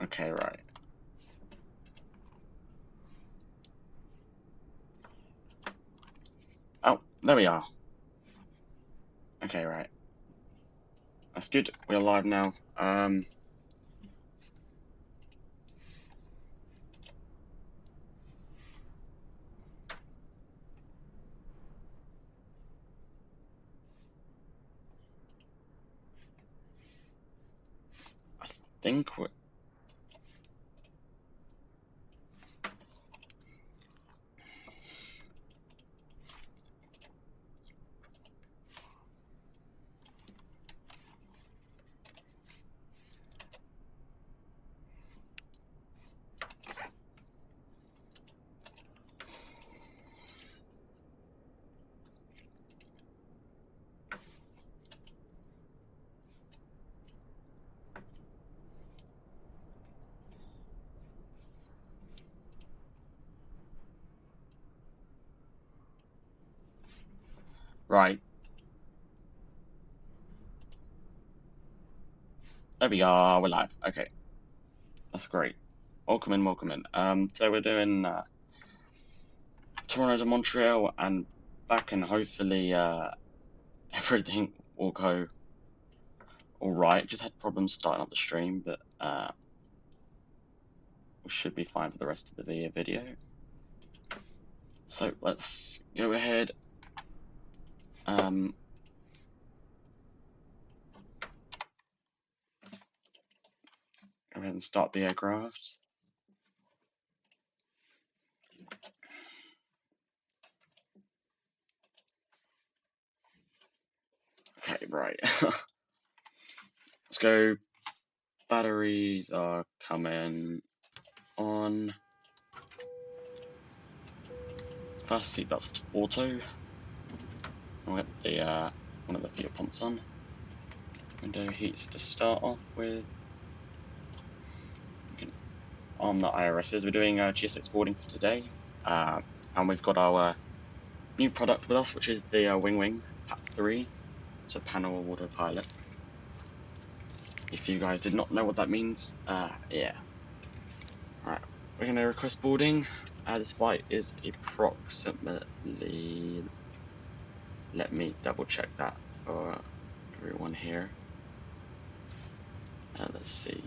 Okay, right. Oh, there we are. Okay, right. That's good. We're live now. I think we're right. There we are. We're live. Okay, that's great. Welcome in, welcome in. So we're doing Toronto to Montreal and back, and hopefully everything will go all right. Just had problems starting up the stream, but we should be fine for the rest of the video. So let's go ahead. Go ahead and start the aircraft. Okay, right. Let's go. Batteries are coming on. First seatbelts auto. We'll get the one of the fuel pumps on. Window heats to start off with. We can arm the IRSs. We're doing GSX boarding for today, and we've got our new product with us, which is the Wing Pack 3. It's a panel autopilot. If you guys did not know what that means, yeah. Alright, we're going to request boarding. This flight is approximately, let me double check that for everyone here. Let's see,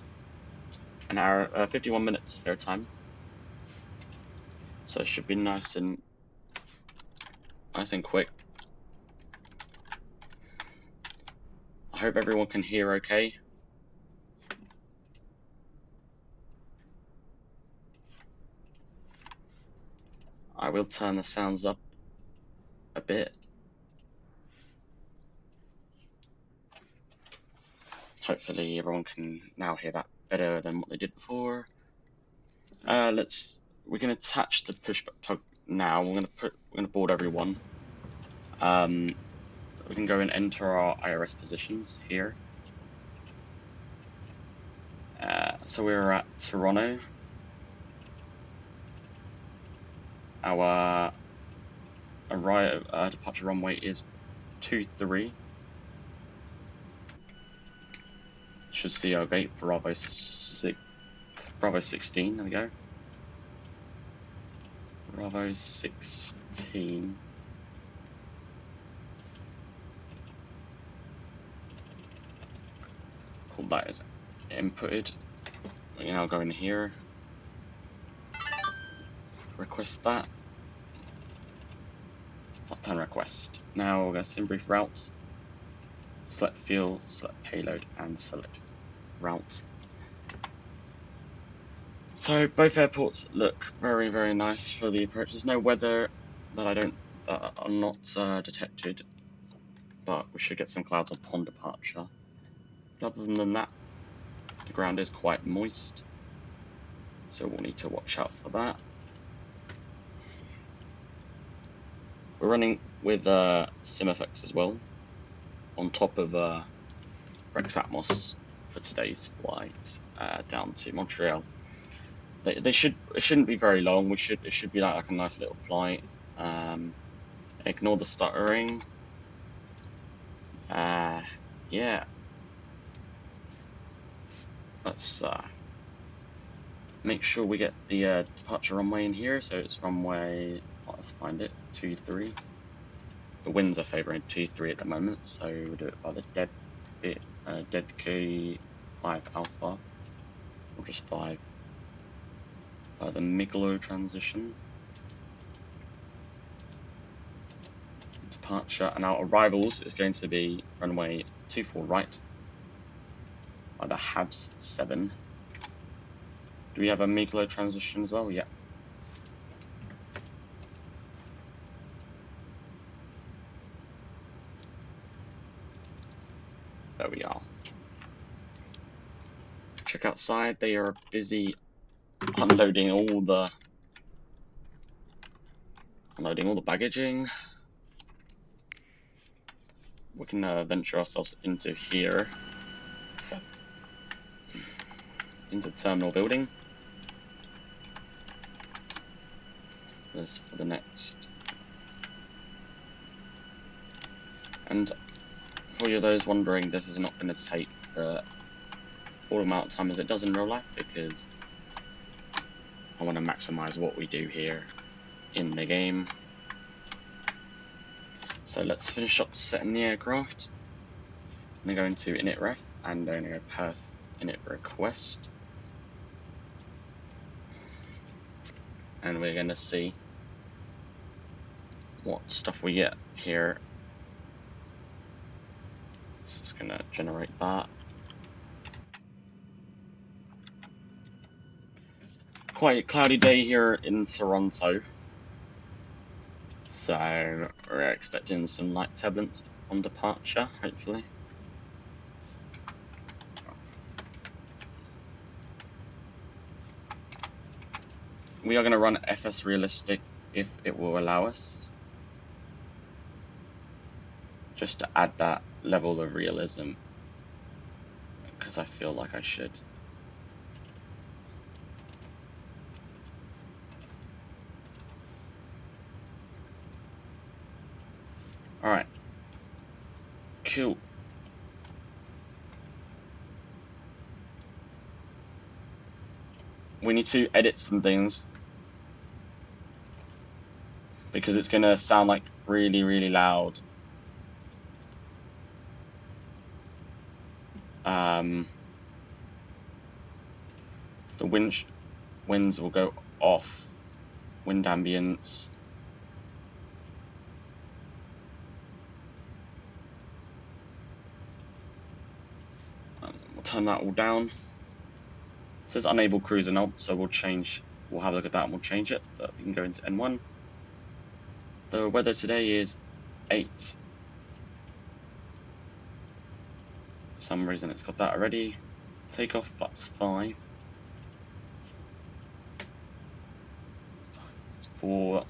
an hour, 51 minutes airtime. So it should be nice and quick. I hope everyone can hear okay. I will turn the sounds up a bit. Hopefully everyone can now hear that better than what they did before. We can attach the pushback tug now. We're gonna board everyone. We can go and enter our IRS positions here. So we're at Toronto. Our departure runway is 23. Should see our gate Bravo 16. There we go. Bravo 16. Cool, that is inputted. We now go in here. Request that. Plan request. Now we're going to send brief routes. Select fuel, select payload, and select route. So both airports look very, very nice for the approach. There's no weather that are not detected, but we should get some clouds upon departure. But other than that, the ground is quite moist, so we'll need to watch out for that. We're running with SimFX as well, on top of Rex Atmos for today's flight down to Montreal. It shouldn't be very long. It should be like a nice little flight. Ignore the stuttering. Yeah. Let's Make sure we get the departure runway in here, so it's runway, let's find it, 23. The winds are favouring 23 at the moment, so we'll do it by the dead key 5 alpha, or just 5, by the Miglo transition. Departure, and our arrivals is going to be runway 24 right, by the Habs 7. Do we have a Miglo transition as well? Yeah. There we are. Check outside, they are busy unloading all the baggaging. We can venture ourselves into here, into terminal building. This for the next. And for you those wondering, this is not going to take the full amount of time as it does in real life, because I want to maximize what we do here in the game. So let's finish up setting the aircraft. I'm going to go into init ref and I'm going to go perf init request. And we're going to see what stuff we get here. This is going to generate that. Quite a cloudy day here in Toronto, so we're expecting some light turbulence on departure, hopefully. We are going to run FS realistic if it will allow us, just to add that level of realism, because I feel like I should. Alright. Cool. We need to edit some things, because it's going to sound like really, really loud. The winds will go off, wind ambience. We'll turn that all down. It says unable cruiser now, so we'll have a look at that and we'll change it, but we can go into N1. The weather today is 8. For some reason it's got that already. Takeoff, that's 5. It's 4.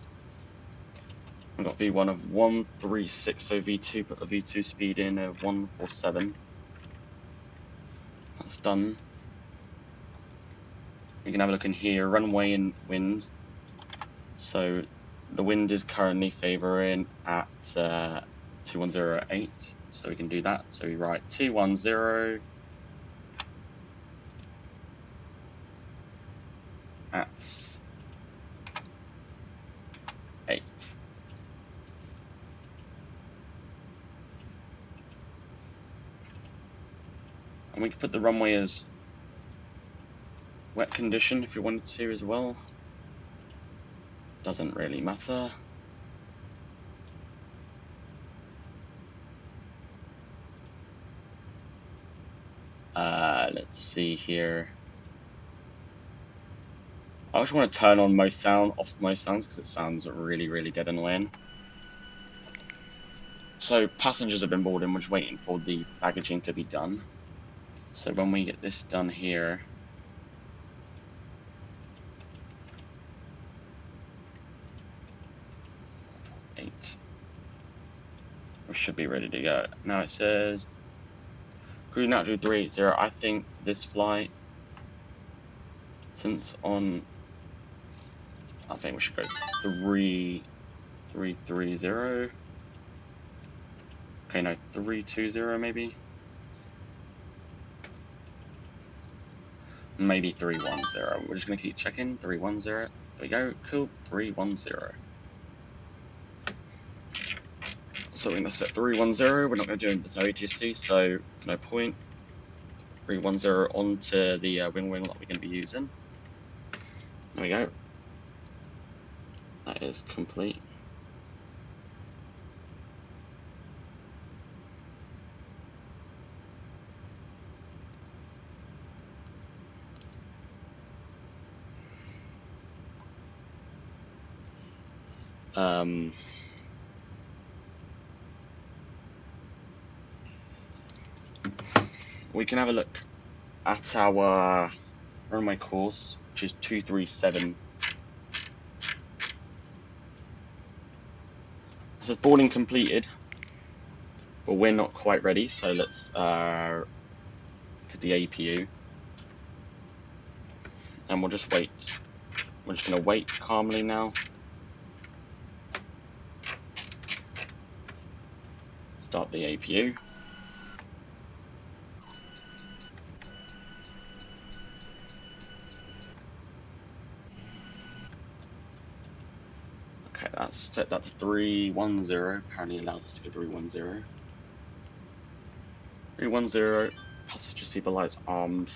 We've got V1 of 136, V2, put the V2 speed in of 147. That's done. You can have a look in here, runway and wind. So the wind is currently favouring at 2108, so we can do that. So we write 210 at 8. And we can put the runway as wet condition if you wanted to as well. Doesn't really matter. Let's see here. I just want to turn on most sounds because it sounds really, really dead annoying. So passengers have been boarding, we're just waiting for the baggaging to be done. So when we get this done here, we should be ready to go. Now it says cruising altitude 380. I think for this flight, since on, I think we should go 330. Okay, no, 320 maybe. maybe 310. We're just going to keep checking. 310. There we go. Cool. 310. So we're going to set 310. We're not going to do this OGC, so there's no point. 310 onto the wing that we're going to be using. There we go. That is complete. We can have a look at our runway course, which is 237. It says boarding completed, but we're not quite ready, so let's look at the APU. And we'll just wait. We're just going to wait calmly now. Start the APU. Okay, that's set that to 310. Apparently allows us to go 310. 310. Passenger seatbelt lights armed.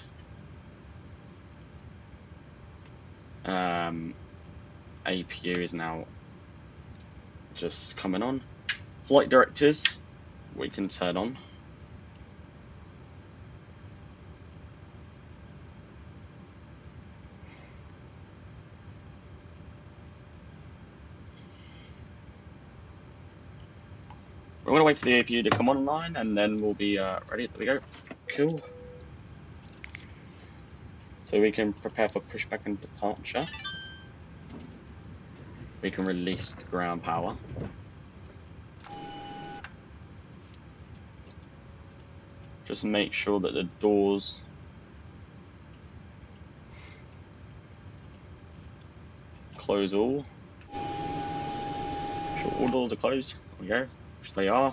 APU is now just coming on. Flight directives we can turn on. We're going to wait for the APU to come online and then we'll be ready. There we go. Cool. So we can prepare for pushback and departure. We can release the ground power. Just make sure that the doors close all. Make sure all doors are closed. There we go, which they are.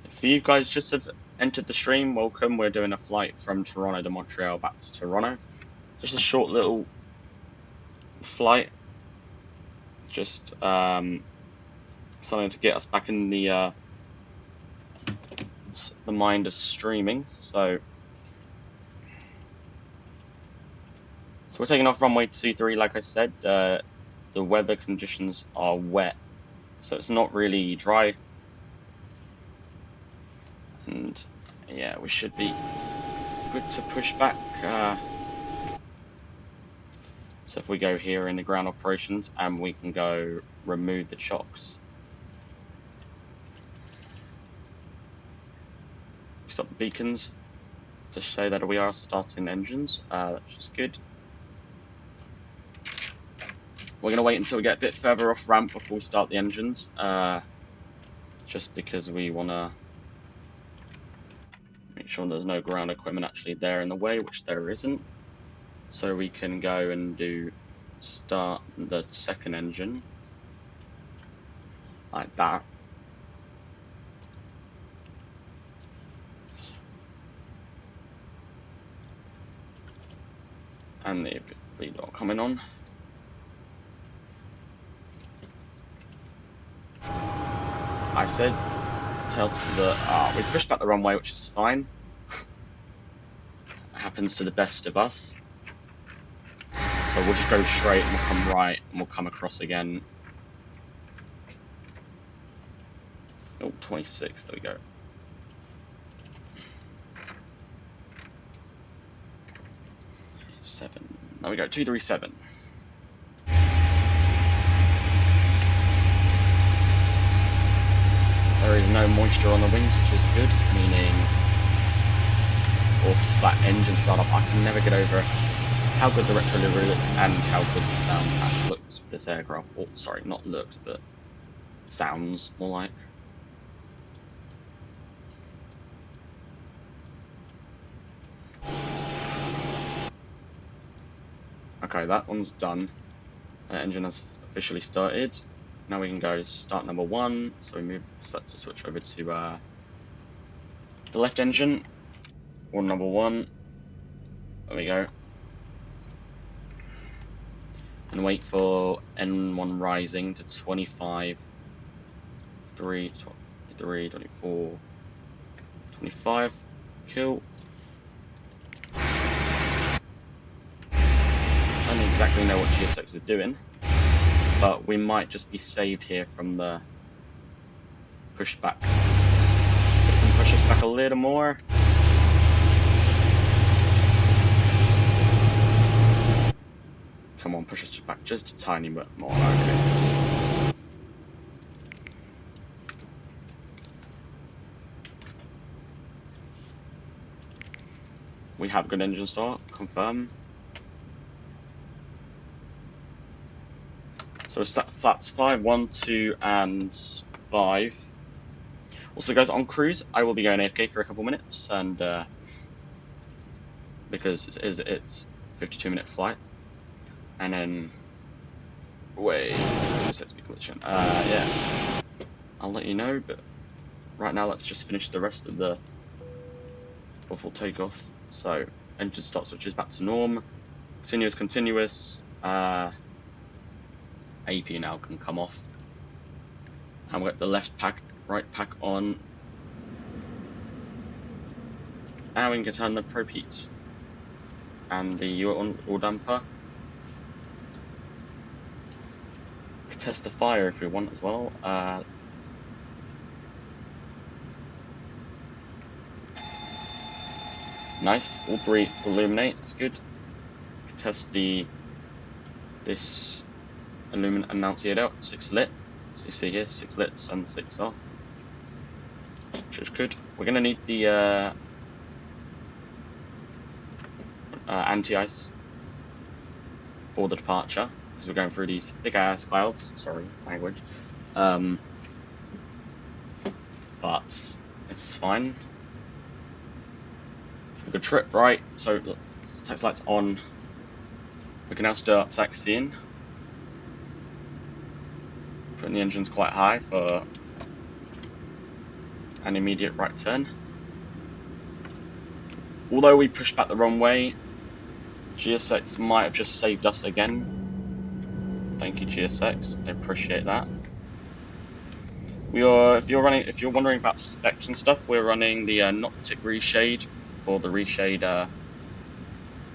If you guys just have entered the stream, welcome. We're doing a flight from Toronto to Montreal back to Toronto. Just a short little flight. Just something to get us back in the mind of streaming. So we're taking off runway 23, like I said. The weather conditions are wet, so it's not really dry. And yeah, we should be good to push back. So if we go here in the ground operations and we can go remove the chocks. Stop the beacons to show that we are starting engines, which is good. We're going to wait until we get a bit further off ramp before we start the engines, just because we want to make sure there's no ground equipment actually there in the way, which there isn't. So we can go and start the second engine, like that. And the bleed dot coming on. I said, tell to the we pushed back the runway, which is fine. It happens to the best of us. So we'll just go straight and we'll come right and we'll come across again. Oh, 26, there we go. There we go, 237. There is no moisture on the wings, which is good, meaning or flat engine startup. I can never get over how good the retro livery looks and how good the sound patch looks with this aircraft. Or sorry, not looks, but sounds more like. Okay, that one's done. The engine has officially started. Now we can go start number 1. So we move the set to switch over to the left engine. Order number 1. There we go. And wait for N1 rising to 25, 3, 23, 24, 25. Kill. I don't exactly know what GSX is doing, but we might just be saved here from the pushback. If we can push us back a little more. Come on, push us back just a tiny bit more. Okay. We have good engine start, confirm. So it's that's 5, 1, 2, and 5. Also, guys, on cruise, I will be going AFK for a couple minutes, and because it's 52-minute flight, and then wait, just let's be collision. Yeah, I'll let you know. But right now, let's just finish the rest of the before takeoff. So engine start switches back to norm. Continuous. AP now can come off. And we've got the left pack, right pack on. And we can turn the probe heats and the oil damper. We can test the fire if we want as well. Nice, all 3 illuminate, that's good. We can test this annunciator, 6 lit. So you see here, 6 lits and 6 off, which is good. We're going to need the anti-ice for the departure, because we're going through these thick ass clouds. Sorry, language. But it's fine. A good trip, right? So text lights on. We can now start taxiing. Putting the engines quite high for an immediate right turn. Although we pushed back the wrong way, GSX might have just saved us again. Thank you, GSX. I appreciate that. If you're wondering about specs and stuff, we're running the Noptic reshade for the reshade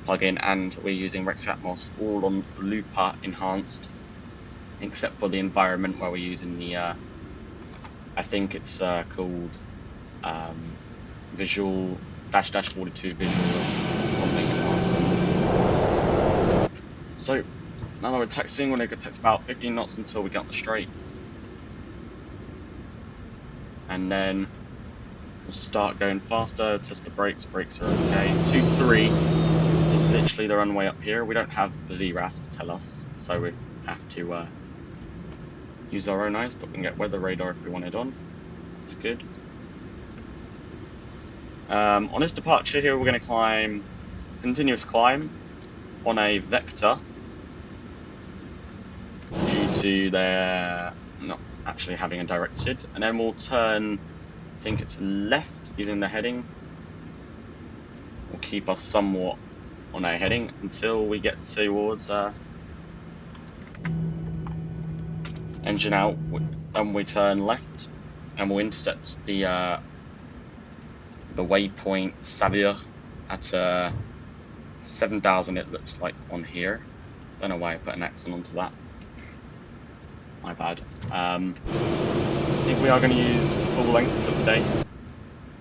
plugin, and we're using Rex Atmos all on Looper enhanced, except for the environment where we're using the I think it's called Visual --42 Visual something enhancement. So now that we're taxiing, we're going to taxi about 15 knots until we get on the straight, and then we'll start going faster. Test the brakes. Brakes are okay. 2-3 is literally the runway up here. We don't have the VRAS to tell us, so we have to use our own eyes, but we can get weather radar if we want it on. That's good. On this departure here, we're going to climb continuous climb on a vector due to their not actually having a directed, and then we'll turn, I think it's left using the heading. Will keep us somewhat on our heading until we get towards engine out. Then we turn left and we'll intercept the waypoint Xavier at 7,000. It looks like on here. Don't know why I put an accent onto that. My bad. I think we are going to use full length for today,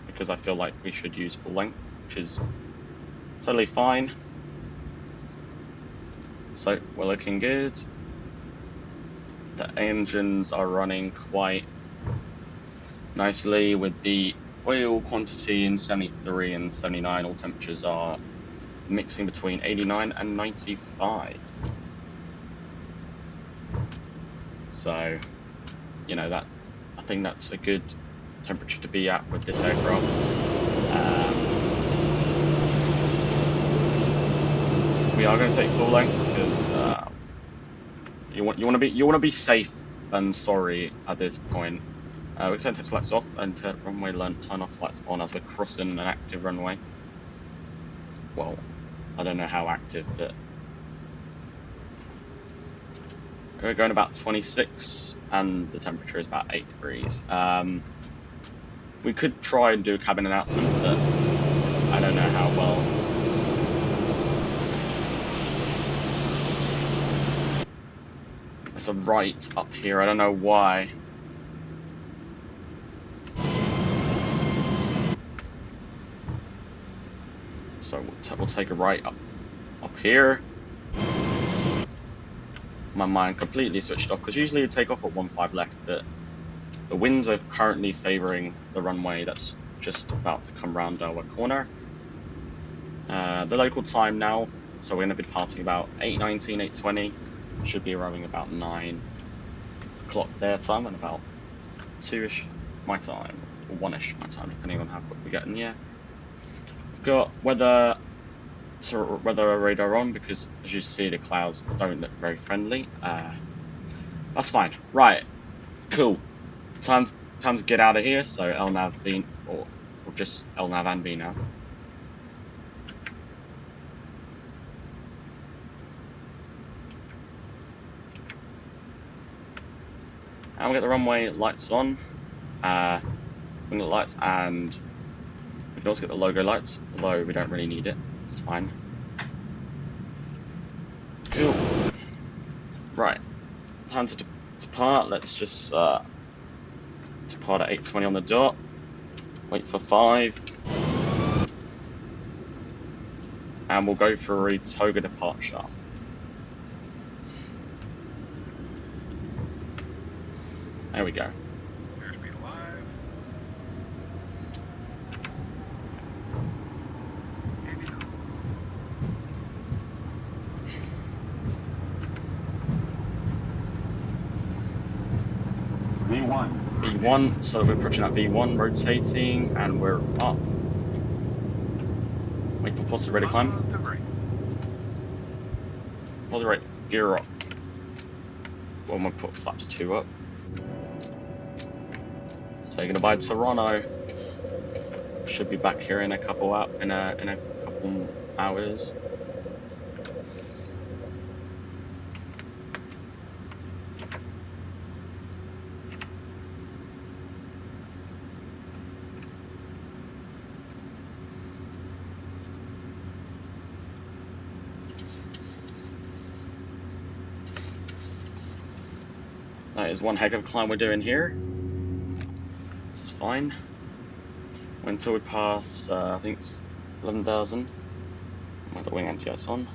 because I feel like we should use full length, which is totally fine. So we're looking good. The engines are running quite nicely with the oil quantity in 73 and 79. All temperatures are mixing between 89 and 95. So, you know, that I think that's a good temperature to be at with this aircraft. We are going to take full length because you want to be safe than sorry at this point. We can turn test lights off and runway turn off lights on as we're crossing an active runway. well, I don't know how active, but we're going about 26, and the temperature is about 8 degrees. We could try and do a cabin announcement, but I don't know how well. It's a right up here, I don't know why. So we'll take a right up here. My mind completely switched off, because usually you take off at 15 left, but the winds are currently favouring the runway that's just about to come round our corner. The local time now, so we're going to be departing about 8:19, 8:20. Should be arriving about 9 o'clock their time, and about 2ish my time, or 1ish my time, depending on how quick we get in here. We've got weather radar on, because as you see, the clouds don't look very friendly. That's fine. Right, cool. Time to get out of here. So LNAV V, or just LNAV and VNAV. And we'll get the runway lights on. We'll get the lights, and we can also get the logo lights, although we don't really need it. It's fine. Cool. Right. Time to depart. Let's just depart at 8:20 on the dot. Wait for 5. And we'll go for a toga departure. There we go. Airspeed alive. 80 knots. V1, so we're approaching at V1, rotating, and we're up. Wait for positive rate of climb. Positive rate, gear up. Well, I'm gonna put flaps 2 up. Saying goodbye to Toronto. Should be back here in a couple hours. That is one heck of a climb we're doing here. It's fine. Until we pass, I think it's 11,000. With the wing anti-ice on.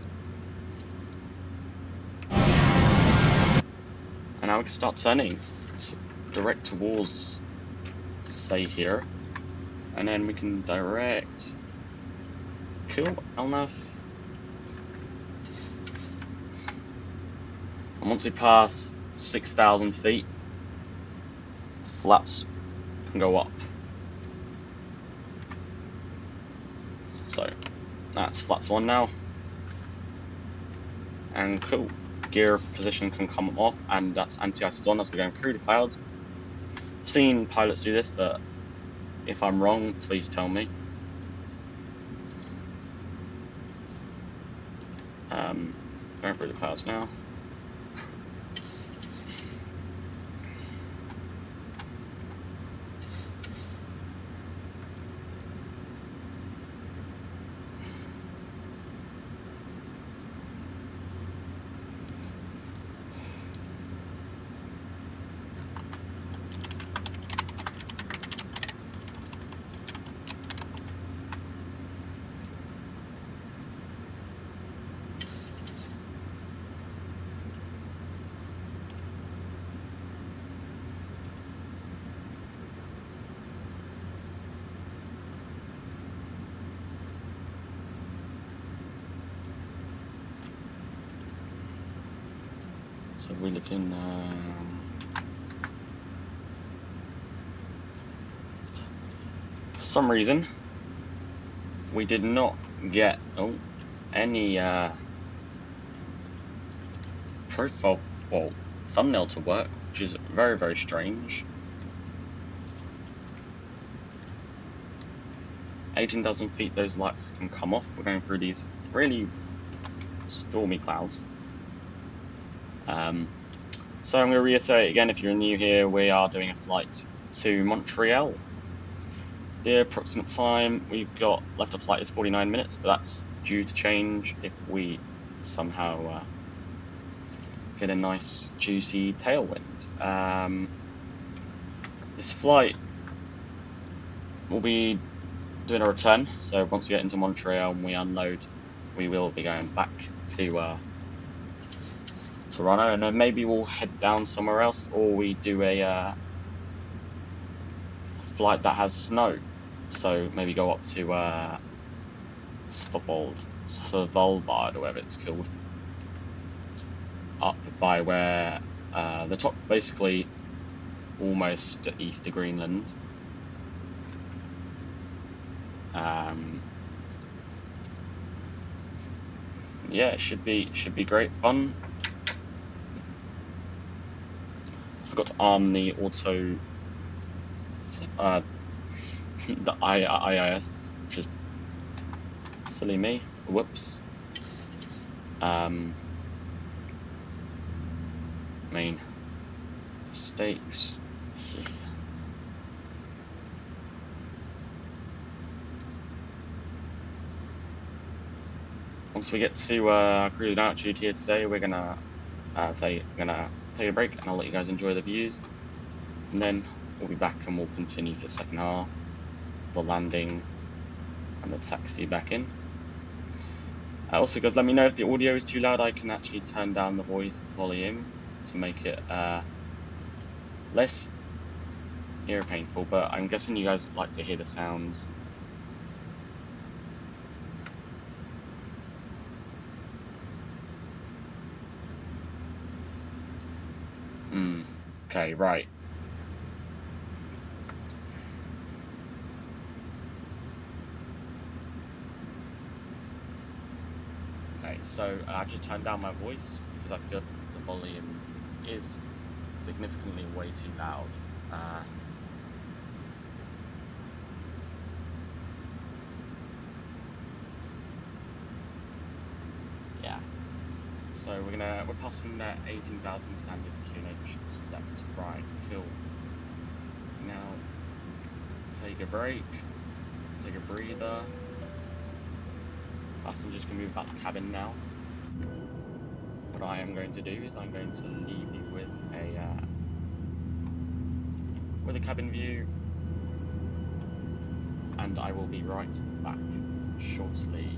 And now we can start turning direct towards, say, here. And then we can direct. Cool, LNAV. And once we pass 6,000 feet, flaps can go up. So that's flaps 1 now. And cool. Gear position can come off, and that's anti-ice is on as we're going through the clouds. I've seen pilots do this, but if I'm wrong, please tell me. Going through the clouds now. So we're looking. For some reason, we did not get any profile, well, thumbnail to work, which is very, very strange. 18,000 feet, those lights can come off. We're going through these really stormy clouds. So I'm going to reiterate again, if you're new here, we are doing a flight to Montreal. The approximate time we've got left of flight is 49 minutes, but that's due to change if we somehow get a nice juicy tailwind. This flight will be doing a return, so once we get into Montreal and we unload, we will be going back to Toronto, and then maybe we'll head down somewhere else, or we do a flight that has snow, so maybe go up to Svalbard, or whatever it's called, up by where the top, basically almost east of Greenland. Yeah, it should be great fun. Forgot to arm the auto the IIS, which is silly me. Whoops. Main mistakes. Once we get to cruising altitude here today, we're gonna take a break, and I'll let you guys enjoy the views, and then we'll be back and we'll continue for the second half, the landing and the taxi back in. Also, guys, let me know if the audio is too loud. I can actually turn down the voice volume to make it less ear painful, but I'm guessing you guys like to hear the sounds. Okay, right. Okay, so I've just turned down my voice because I feel the volume is significantly way too loud. Yeah. So we're passing that 18,000 standard QNH set. Right, cool. Now take a break, take a breather. Passengers can move about the cabin now. What I am going to do is I'm going to leave you with a cabin view, and I will be right back shortly.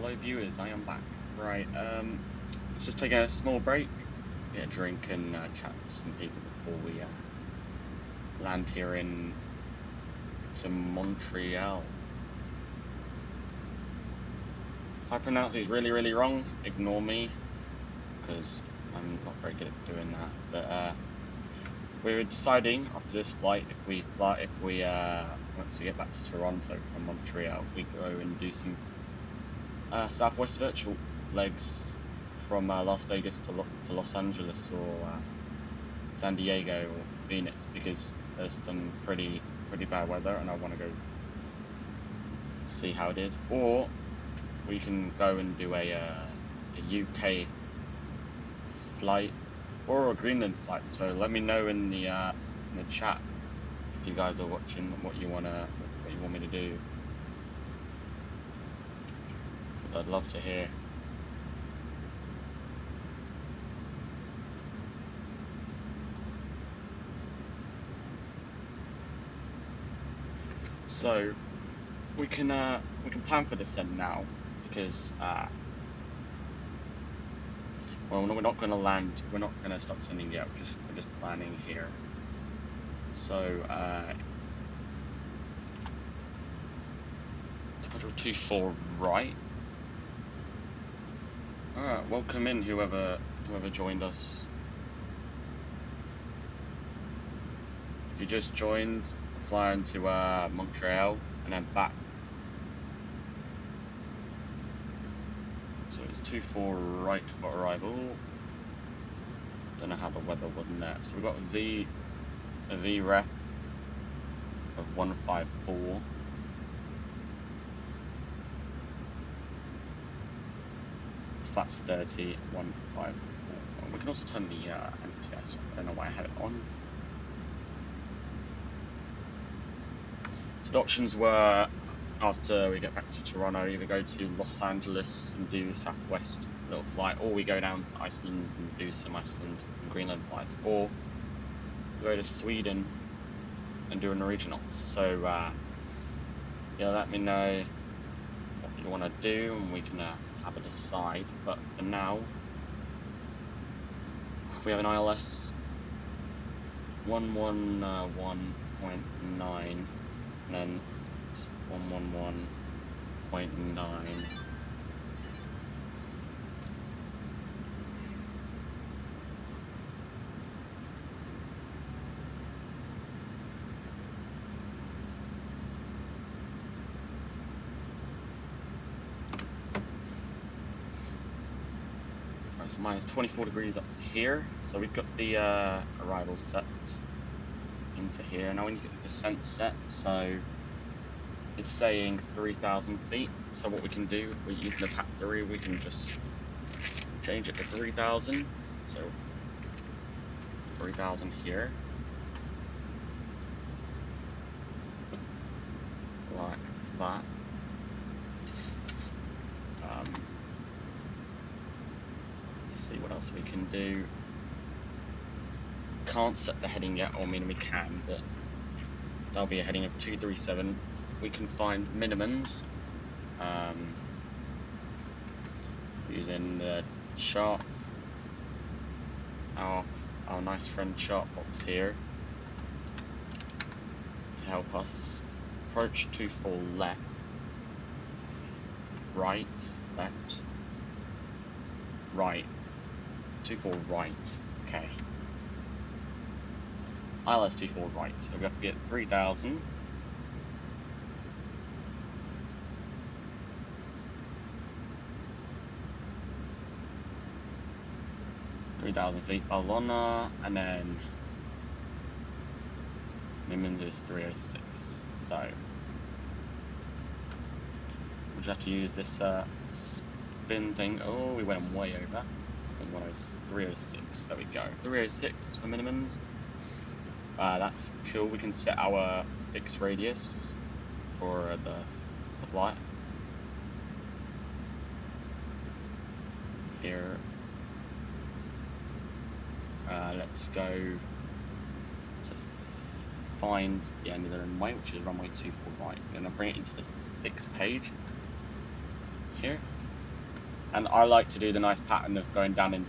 Hello viewers, I am back. Right, just taking a small break, get a drink and chat to some people before we land here to Montreal. If I pronounce these really wrong, ignore me, because I'm not very good at doing that. But we were deciding after this flight if we want to get back to Toronto from Montreal, if we go and do some Southwest virtual legs from Las Vegas to Los Angeles or San Diego or Phoenix, because there's some pretty bad weather and I want to go see how it is. Or we can go and do a UK flight or a Greenland flight. So let me know in the chat if you guys are watching what you want me to do, because I'd love to hear. So we can plan for descent now, because well, we're not going to land. We're not going to start descending yet. We're just planning here. So 224 right. Alright, welcome in whoever joined us. If you just joined, flying to Montreal and then back. So it's 24 right for arrival. Don't know how the weather was in there. So we've got a V ref of 154. Flaps 30, 154. We can also turn the MTS off. I don't know why I had it on. So the options were, after we get back to Toronto, either go to Los Angeles and do Southwest little flight, or we go down to Iceland and do some Iceland and Greenland flights, or go to Sweden and do a Norwegian ops. So yeah, let me know what you want to do and we can have a decide. But for now, we have an ILS 111.9 and then 111.9. It's minus 24 degrees up here, so we've got the arrival set into here. Now we need to get the descent set, so it's saying 3,000 feet. So what we can do, we're using the Pack 3, we can just change it to 3,000. So 3,000 here, like that. See what else we can do. Can't set the heading yet, or I mean we can, but that'll be a heading of 237. We can find minimums using the chart, our nice friend Chartbox here to help us. Approach 24 left, right, left, right. 24 right, okay. ILS 24 right, so we have to get 3,000. feet Ballona, and then minimums is 306. So we'll just have to use this spin thing. Oh, we went way over. 306, there we go. 306 for minimums. That's cool. We can set our fixed radius for the flight. Here. Let's go to find the end of the runway, which is runway 24 right. We're going to bring it into the fixed page here. And I like to do the nice pattern of going down in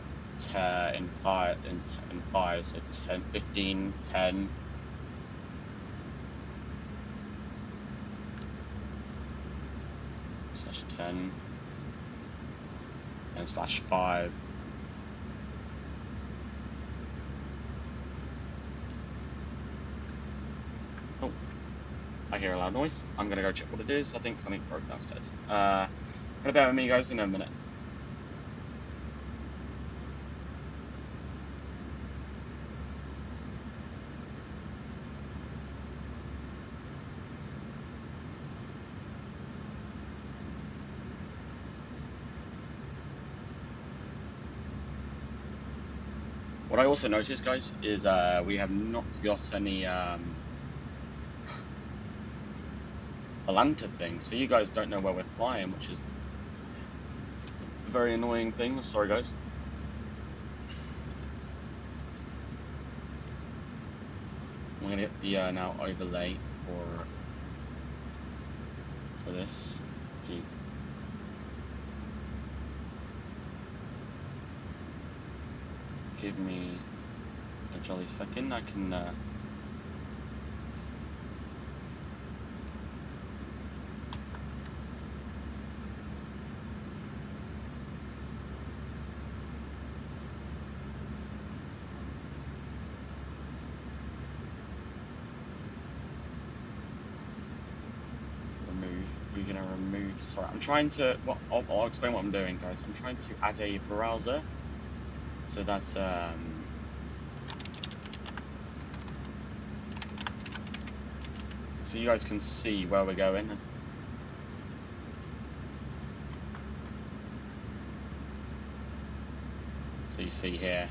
five, so 10, 15, 10. Slash 10 and slash 5. Oh, I hear a loud noise. I'm gonna go check what it is. I think something broke downstairs. Gonna bear with me, guys, in a minute. What I also noticed, guys, is we have not got any Atlanta thing, so you guys don't know where we're flying, which is a very annoying thing. Sorry, guys. I'm gonna get the now overlay for this. Give me a jolly second. I can remove. We're gonna remove. Sorry, I'm trying to. Well, I'll explain what I'm doing, guys. I'm trying to add a browser, so that's so you guys can see where we're going. So you see here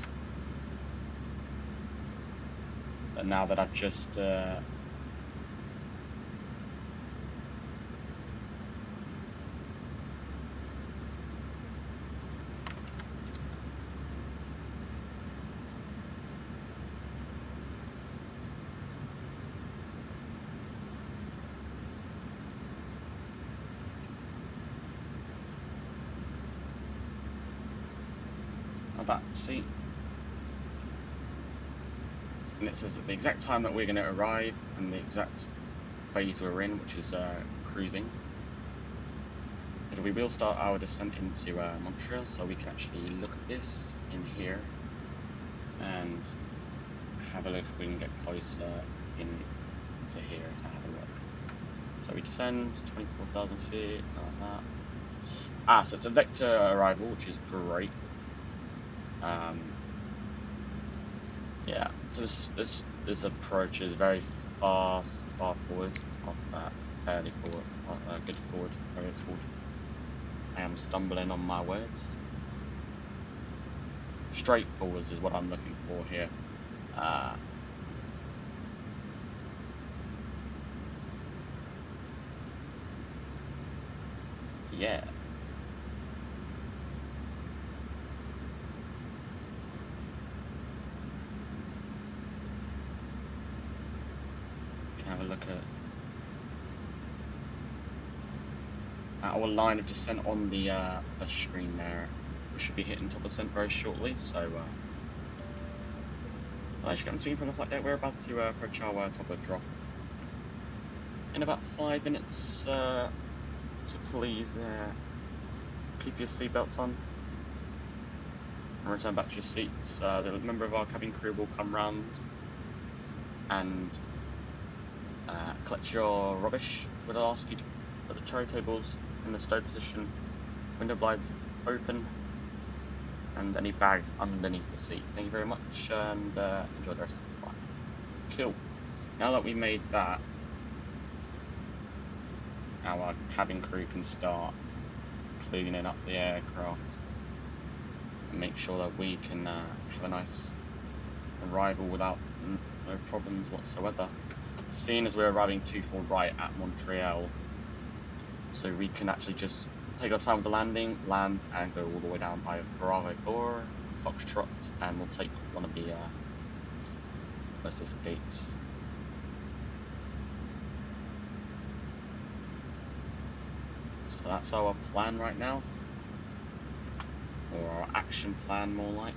that now that I've just that, see, and it says at the exact time that we're going to arrive and the exact phase we're in, which is cruising. But we will start our descent into Montreal, so we can actually look at this in here and have a look if we can get closer into here to have a look. So we descend 24,000 feet, like that. Ah, so it's a vector arrival, which is great. Yeah, so this approach is very far forward, fairly forward, good forward, very good forward. I am stumbling on my words. Straightforwards is what I'm looking for here. Yeah. Have a look at our line of descent on the first screen there. We should be hitting top of descent very shortly, so as you can see from the flight deck, we're about to approach our top of drop in about 5 minutes, so please keep your seatbelts on and return back to your seats. The member of our cabin crew will come round and collect your rubbish. We'll ask you to put the tray tables in the stow position, window blinds open, and any bags underneath the seats. Thank you very much, and enjoy the rest of the flight. Cool. Now that we made that, our cabin crew can start cleaning up the aircraft and make sure that we can have a nice arrival without no problems whatsoever. Seeing as we're arriving too far right at Montreal, so we can actually just take our time with the landing, land, and go all the way down by Bravo 4, Foxtrot, and we'll take one of the closest gates. So that's our plan right now. or our action plan more like.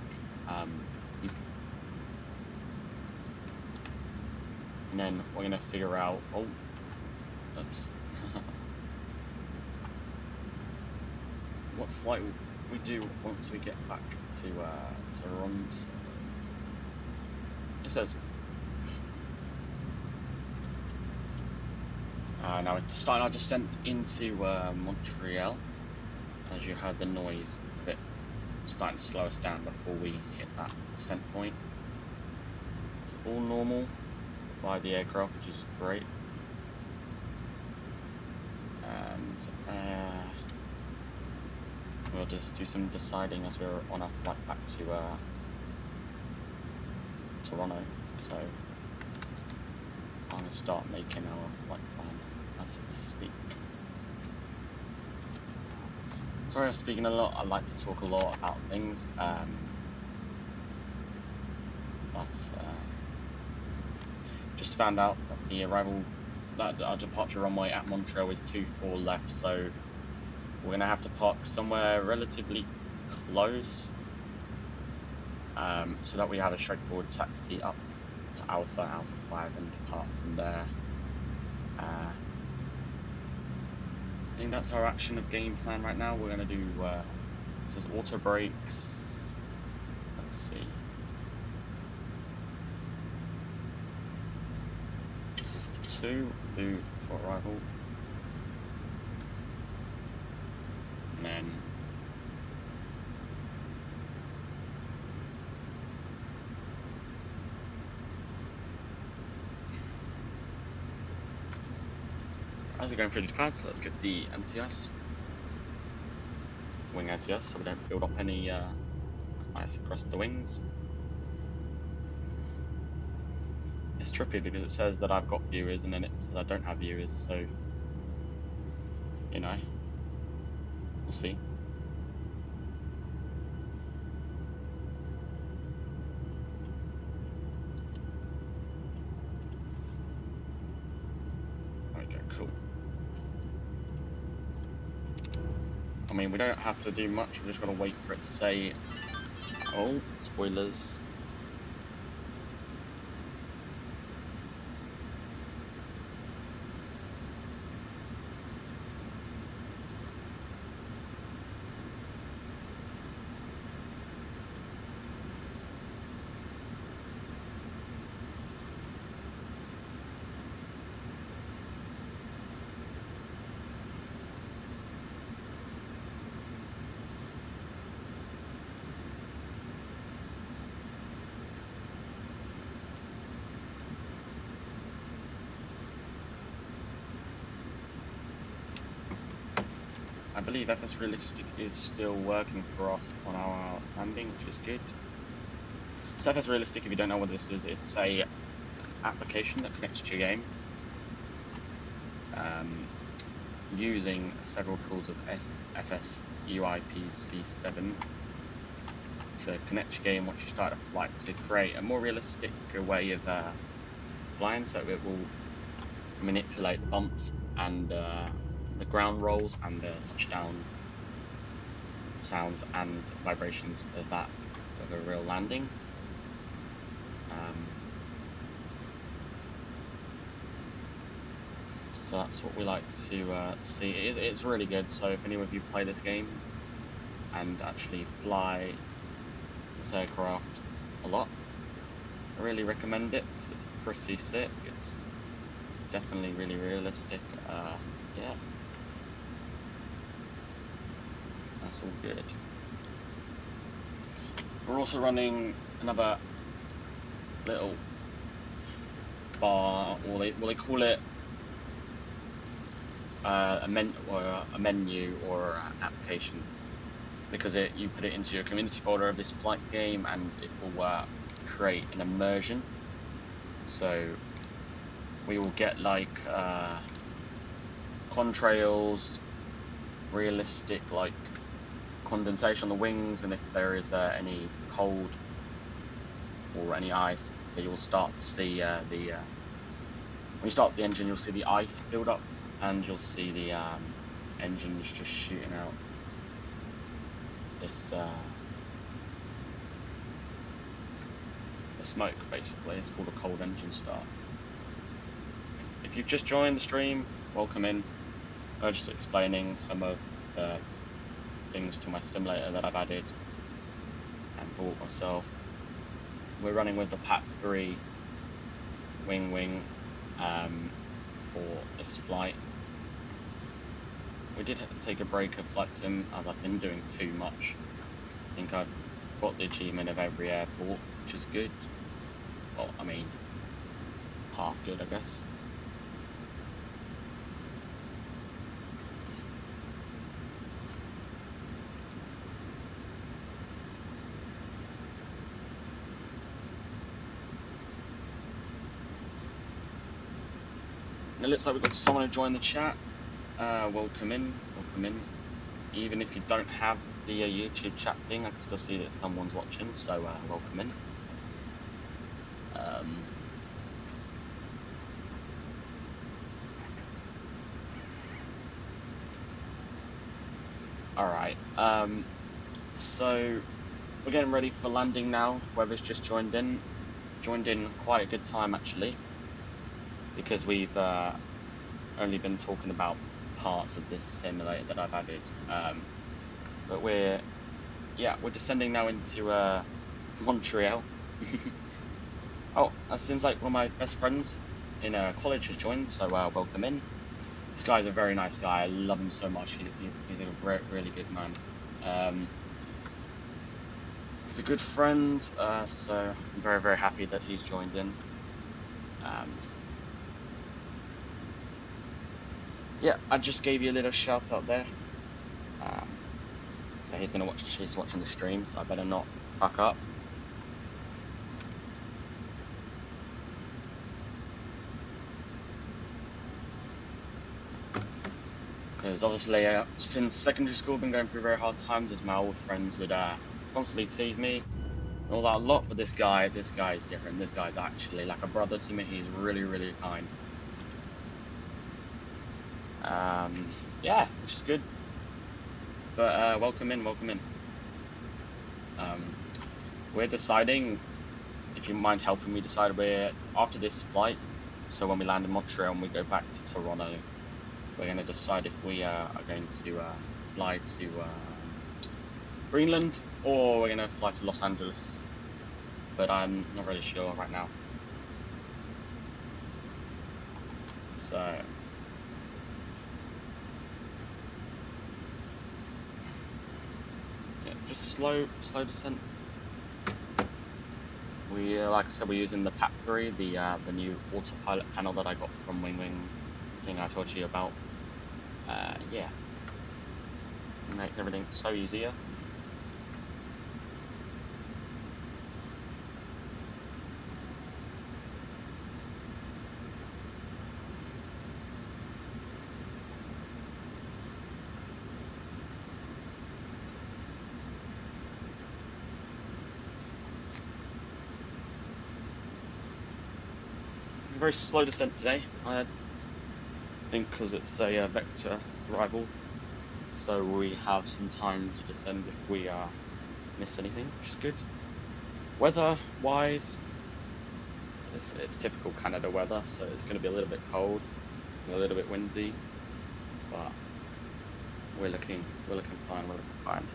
And then we're gonna figure out, oh, oops, what flight we do once we get back to Toronto. It says, now it's starting our descent into Montreal. As you heard the noise of it starting to slow us down before we hit that descent point. It's all normal by the aircraft, which is great. And we'll just do some deciding as we're on our flight back to Toronto. So I'm going to start making our flight plan as we speak. Sorry I'm speaking a lot, I like to talk a lot about things, but just found out that our departure runway at Montreal is 24 left, so we're going to have to park somewhere relatively close, so that we have a straightforward taxi up to Alpha 5 and depart from there. I think that's our action of game plan right now. We're going to do, it says auto brakes, let's see. Do for arrival, and then as we're going through the clouds, let's get the MTS, wing MTS, so we don't build up any ice across the wings. It's trippy because it says that I've got viewers and then it says I don't have viewers, so, you know, we'll see. Okay, cool. I mean, we don't have to do much, we're just got to wait for it to say, oh, spoilers. I believe FS Realistic is still working for us on our landing, which is good. So FS Realistic, if you don't know what this is, it's an application that connects to your game using several tools of FS CYYZ to connect your game once you start a flight to create a more realistic way of flying, so it will manipulate the bumps and the ground rolls and the touchdown sounds and vibrations of a real landing. So that's what we like to see. It's really good, so if any of you play this game and actually fly this aircraft a lot, I really recommend it because it's pretty sick. It's definitely really realistic. Yeah, that's all good. We're also running another little bar, or they call it a menu or an application, because you put it into your community folder of this flight game and it will create an immersion. So we will get like contrails, realistic like condensation on the wings, and if there is any cold or any ice, you'll start to see when you start the engine, you'll see the ice build up and you'll see the engines just shooting out this the smoke, basically. It's called a cold engine start. If you've just joined the stream, welcome in. I'm just explaining some of the things to my simulator that I've added and bought myself. We're running with the Pack 3 wing for this flight. We did take a break of flight sim as I've been doing too much. I think I've got the achievement of every airport, which is good. Well, I mean, half good, I guess. And it looks like we've got someone who joined the chat. Welcome in, welcome in. Even if you don't have the YouTube chat thing, I can still see that someone's watching, so welcome in. Alright, so we're getting ready for landing now. Whoever's just joined in quite a good time actually, because we've only been talking about parts of this simulator that I've added. But we're descending now into Montreal. Oh, that seems like one of my best friends in college has joined, so welcome in. This guy's a very nice guy. I love him so much. He's a really good man. He's a good friend, so I'm very, very happy that he's joined in. Yeah, I just gave you a little shout out there. So he's watching the stream, so I better not fuck up. Because obviously, since secondary school, I've been going through very hard times, as my old friends would constantly tease me and all that a lot. But this guy is different. This guy's actually like a brother to me. He's really, really kind. Yeah, which is good. But welcome in, welcome in. We're deciding, if you mind helping me decide, we're after this flight. So when we land in Montreal and we go back to Toronto, we're going to decide if we are going to fly to Greenland or we're going to fly to Los Angeles. But I'm not really sure right now. So yeah, just slow descent. We, like I said, we're using the Pack 3, the new autopilot panel that I got from Wing thing I told you about. Yeah, it makes everything so easier. Very slow descent today. I think because it's a vector arrival, so we have some time to descend if we miss anything, which is good. Weather-wise, it's typical Canada weather, so it's going to be a little bit cold, and a little bit windy, but we're looking fine. We're looking fine.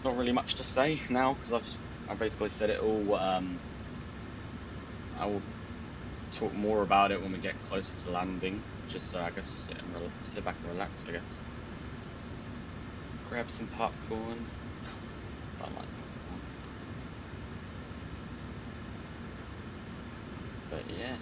Not really much to say now because I basically said it all. I will talk more about it when we get closer to landing. Just I guess sit back and relax. I guess grab some popcorn. I like popcorn, but yeah.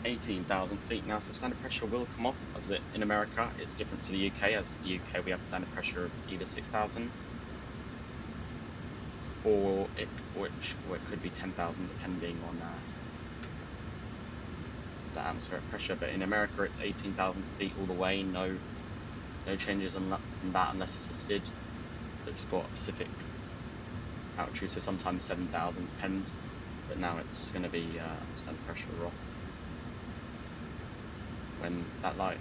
18,000 feet now, so standard pressure will come off, as in America it's different to the UK, as the UK we have a standard pressure of either 6,000 or it could be 10,000 depending on the atmospheric pressure, but in America it's 18,000 feet all the way, no changes on that unless it's a SID that's got a specific altitude, so sometimes 7,000, depends, but now it's going to be standard pressure off. When that light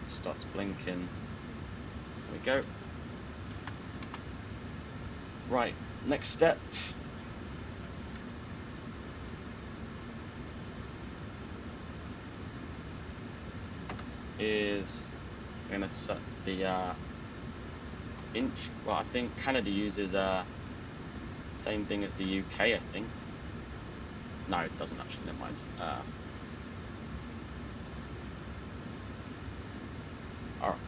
starts blinking, there we go. Right, next step is we're going to set the inch. Well, I think Canada uses same thing as the UK, I think. No, it doesn't actually, never mind. Alright.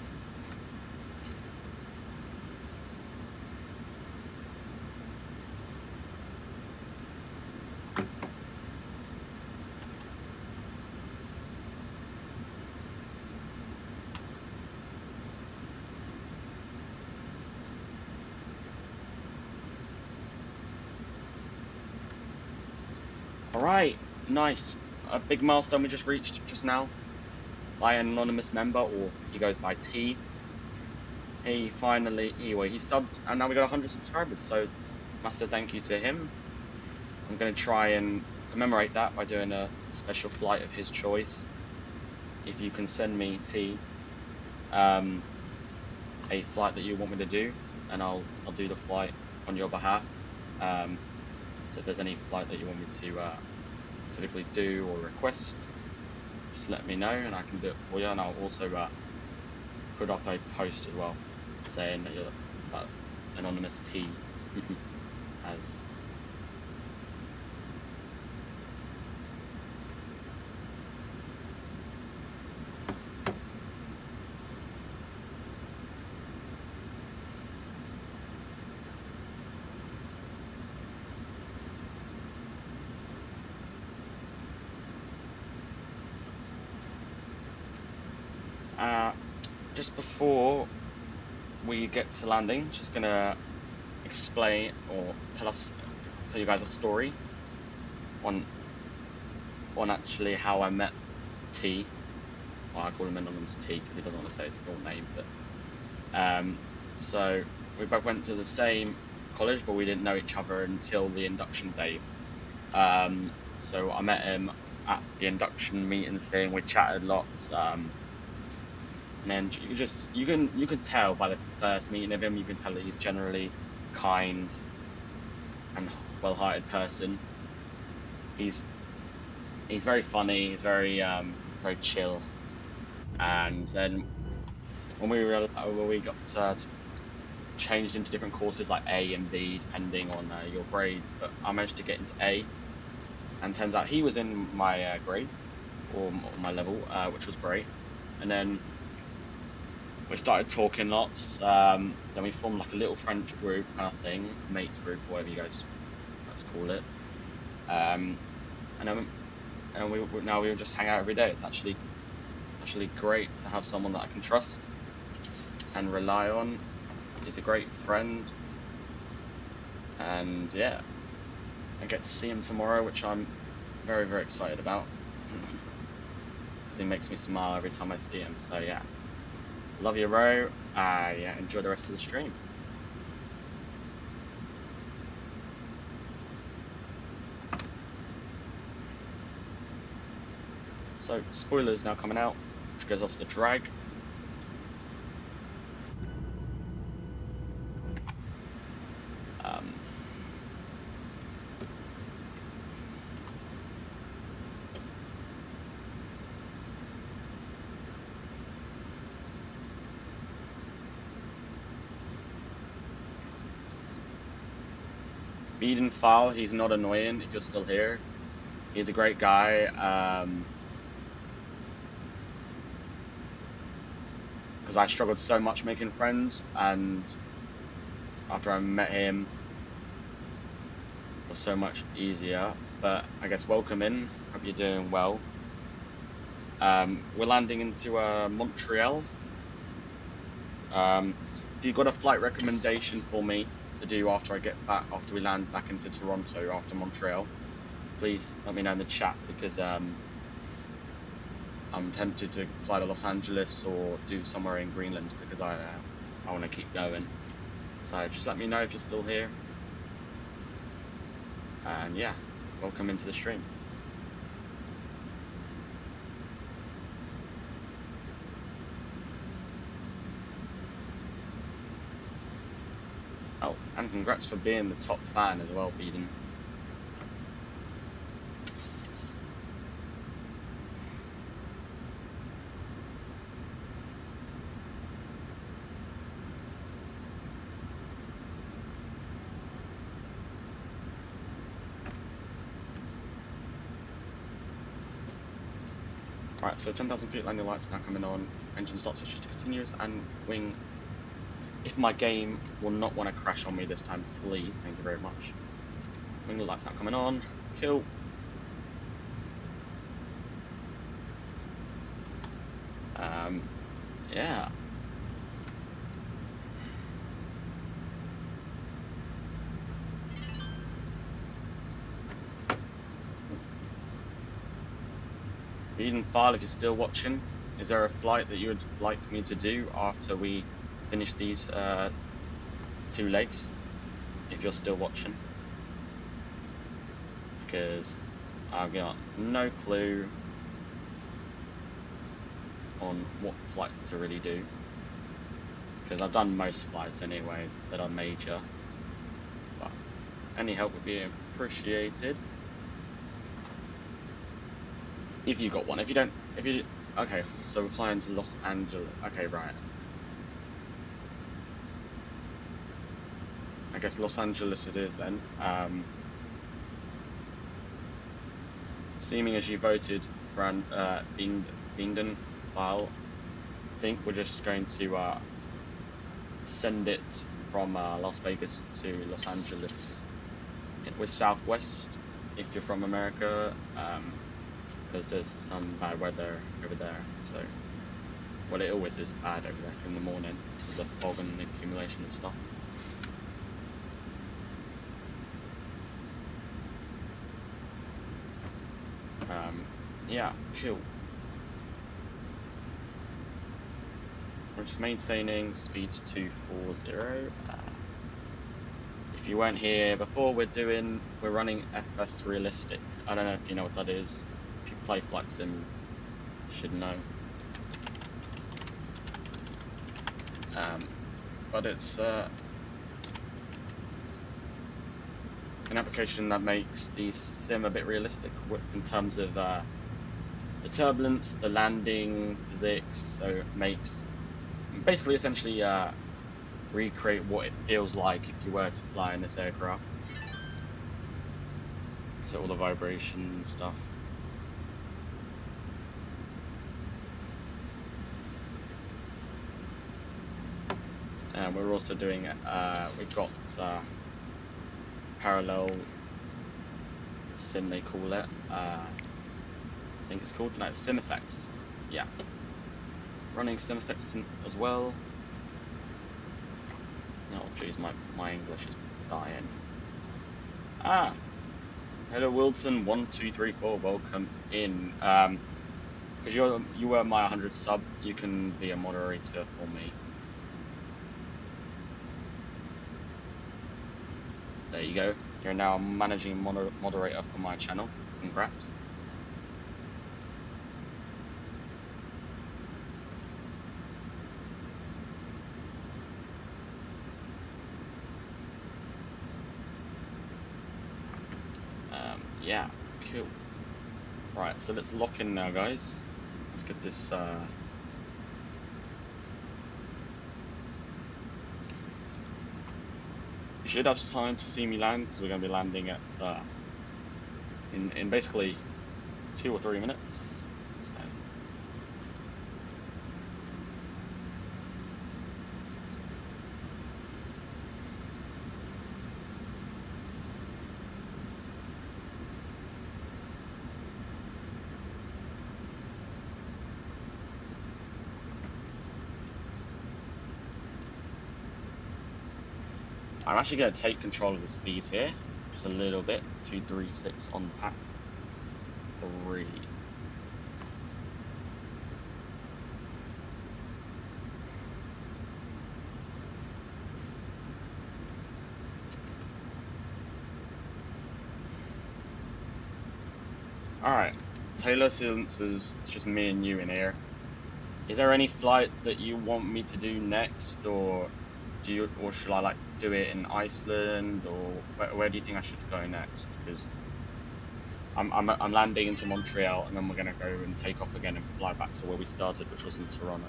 Alright, nice. A big milestone we just reached just now by an anonymous member, or he goes by T. He subbed, and now we got 100 subscribers, so massive thank you to him. I'm going to try and commemorate that by doing a special flight of his choice. If you can send me, T, a flight that you want me to do, and I'll do the flight on your behalf. So if there's any flight that you want me to specifically do or request, just let me know and I can do it for you. And I'll also put up a post as well saying that you're anonymous T as just before we get to landing, just gonna explain or tell you guys a story on actually how I met T. Well, I call him anonymous T because he doesn't want to say his full name, but so we both went to the same college, but we didn't know each other until the induction day. So I met him at the induction meeting thing. We chatted lots. And then you can tell by the first meeting of him, you can tell that he's generally kind and well-hearted person. He's very funny. He's very chill. And then when we got changed into different courses like A and B depending on your grade, but I managed to get into A, and turns out he was in my grade or my level, which was great. And then we started talking lots. Then we formed like a little friendship group kind of thing, mates group, whatever you guys like to call it. And now we just hang out every day. It's actually great to have someone that I can trust and rely on. He's a great friend, and yeah, I get to see him tomorrow, which I'm very, very excited about because he makes me smile every time I see him. So yeah. Love you, bro. Yeah, enjoy the rest of the stream. So, spoilers now coming out, which goes off the drag. Eden Fowl, he's not annoying if you're still here. He's a great guy. Because I struggled so much making friends, and after I met him, it was so much easier. But I guess welcome in. Hope you're doing well. We're landing into Montreal. If you've got a flight recommendation for me to do after I get back, after we land back into Toronto after Montreal, please let me know in the chat, because I'm tempted to fly to Los Angeles or do somewhere in Greenland, because I want to keep going. So just let me know if you're still here. And yeah, welcome into the stream. Oh, and congrats for being the top fan as well, Beeden. Right, so 10,000 feet, landing lights now coming on, engine start switches to continuous, and wing. If my game will not want to crash on me this time, please, thank you very much. Wing lights now coming on, kill. Yeah. Eden File, if you're still watching, is there a flight that you would like me to do after we finish these 2 legs? If you're still watching, because I've got no clue on what flight to really do, because I've done most flights anyway that are major, but any help would be appreciated. If you got one. If you don't, okay, so we're flying to Los Angeles. Okay, right. I guess Los Angeles it is then. Seeming as you voted for Binden File, I think we're just going to send it from Las Vegas to Los Angeles with Southwest if you're from America. Because there's some bad weather over there, so well, it always is bad over there in the morning because of the fog and the accumulation of stuff. Yeah, cool. We're just maintaining speeds 240. If you weren't here before, we're running FS Realistic. I don't know if you know what that is. If you play Flight Sim, you should know. But it's an application that makes the sim a bit realistic in terms of the turbulence, the landing physics. So it makes basically essentially recreate what it feels like if you were to fly in this aircraft. So all the vibration and stuff. And we're also doing we've got parallel sim, they call it. I think it's called, no, sim effects. Yeah, running sim effects as well. Oh jeez, my English is dying. Hello Wilson 1234, welcome in. Because you were my 100 sub, you can be a moderator for me. There you go. You're now managing moderator for my channel. Congrats. Yeah, cool. Right, so let's lock in now, guys. Let's get this. You should have time to see me land because we're going to be landing at in basically 2 or 3 minutes. So. I'm actually going to take control of the speeds here, just a little bit. 236 on pack 3. Alright, Taylor, since it's just me and you in here, is there any flight that you want me to do next, or should I like do it in Iceland, or where do you think I should go next? Because I'm landing into Montreal, and then we're gonna go and take off again and fly back to where we started, which was in Toronto.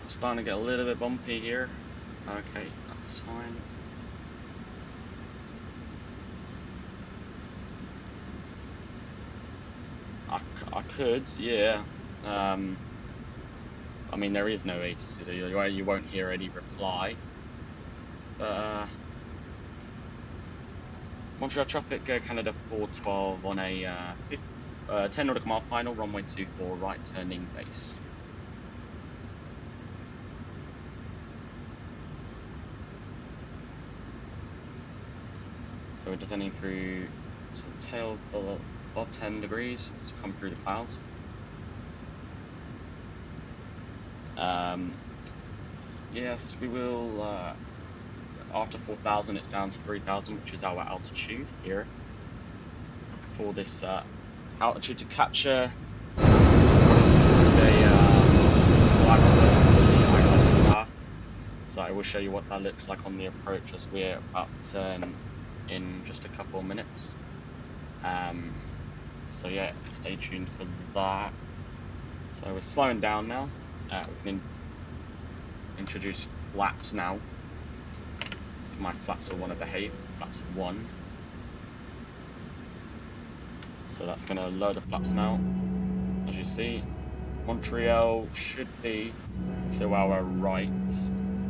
Starting to get a little bit bumpy here. Okay, that's fine. I could, yeah. I mean, there is no ATC, so you won't hear any reply. But Montreal traffic, Canada 412 on a 10 nautical mile final, runway 24, right turning base. So we're descending through some tail above 10 degrees to come through the clouds. Yes, we will. After 4,000, it's down to 3,000, which is our altitude here. For this altitude to capture what is called a Blackstone path. So I will show you what that looks like on the approach as we're about to turn in just a couple of minutes. So yeah, stay tuned for that. So we're slowing down now. We can introduce flaps now. My flaps will want to behave. Flaps 1. So that's going to load the flaps now. As you see, Montreal should be to our right,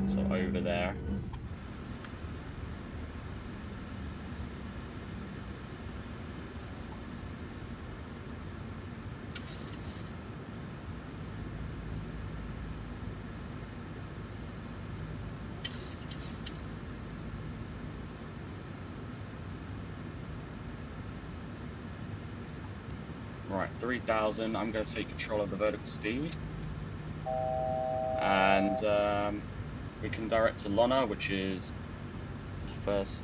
so over there. Right, 3,000. I'm going to take control of the vertical speed. And we can direct to Lona, which is the first.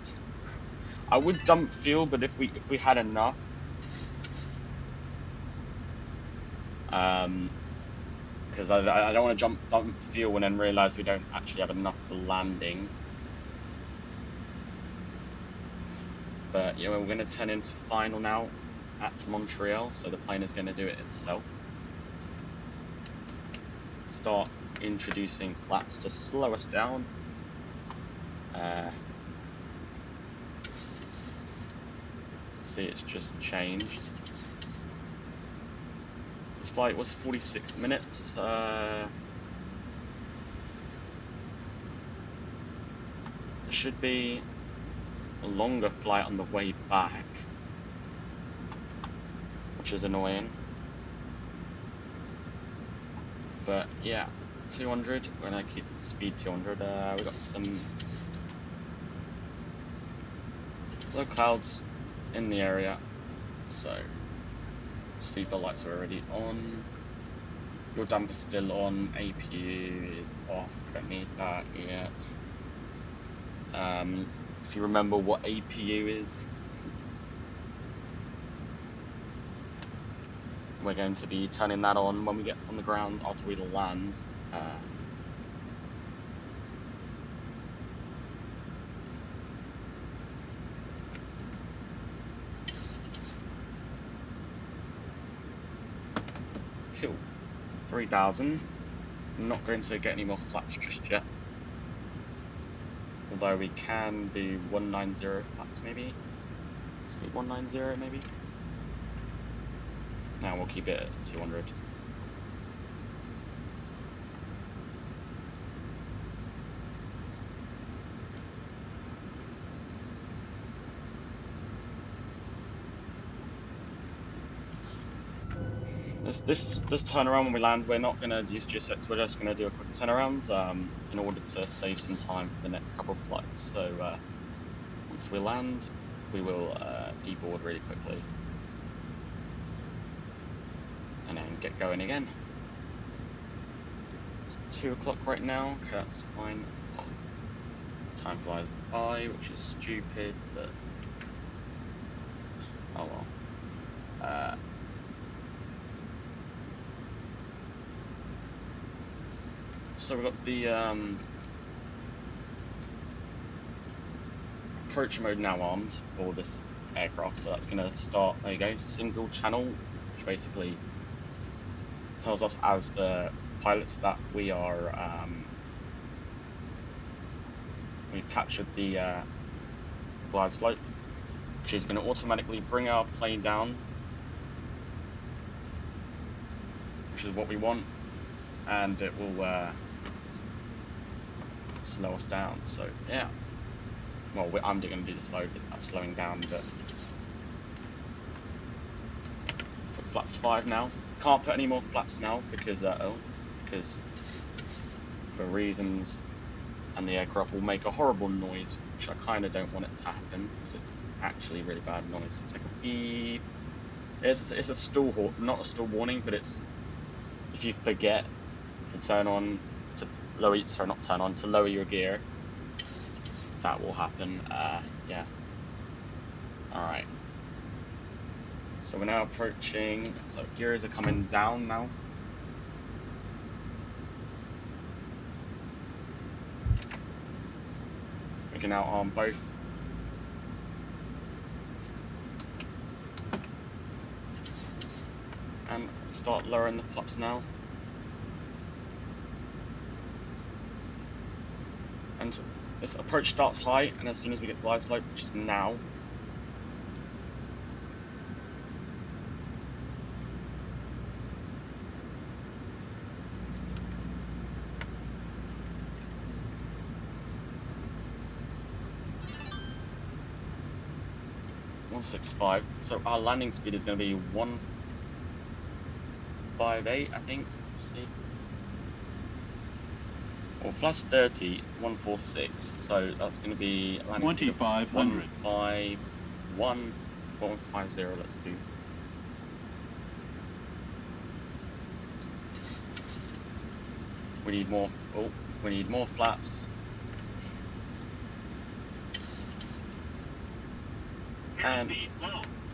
I would dump fuel, but if we had enough, because I don't want to dump fuel and then realize we don't actually have enough for landing. But yeah, we're going to turn into final now at Montreal, so the plane is going to do it itself. Start introducing flaps to slow us down. See, it's just changed. This flight was 46 minutes. There should be a longer flight on the way back, which is annoying. But yeah, 200. We're gonna keep speed 200. We got some low clouds in the area, so sleeper lights are already on. Your damper's still on. APU is off. We don't need that yet. If you remember what APU is, we're going to be turning that on when we get on the ground after we land. Cool. 3,000. I'm not going to get any more flaps just yet. Although we can do 190 flaps maybe. Speed 190 maybe. Now we'll keep it at 200. This turnaround when we land, we're not going to use G6, we're just going to do a quick turnaround in order to save some time for the next couple of flights. So once we land, we will deboard really quickly and then get going again. It's 2 o'clock right now, okay, that's fine. Time flies by, which is stupid, but oh well. So we've got the approach mode now armed for this aircraft, so that's going to start, there you go, single channel, which basically tells us as the pilots that we are, we've captured the glide slope, which is going to automatically bring our plane down, which is what we want, and it will slow us down. So yeah, well, I'm going to do the slowing down, but put flaps 5 now. Can't put any more flaps now because for reasons, and the aircraft will make a horrible noise, which I kind of don't want it to happen because it's actually really bad noise. It's like a beep. It's a stall not a stall warning, but it's if you forget to turn on to lower, sorry, not turn on, to lower your gear, that will happen. Yeah. All right. So we're now approaching. So gears are coming down now. We can now arm both. And start lowering the flaps now. And this approach starts high, and as soon as we get glide slope, which is now, .165. So our landing speed is going to be 158, I think. Let's see. Well, flash 30, 146, so that's going to be 2500. 151, 150, let's do. We need more, we need more flaps. And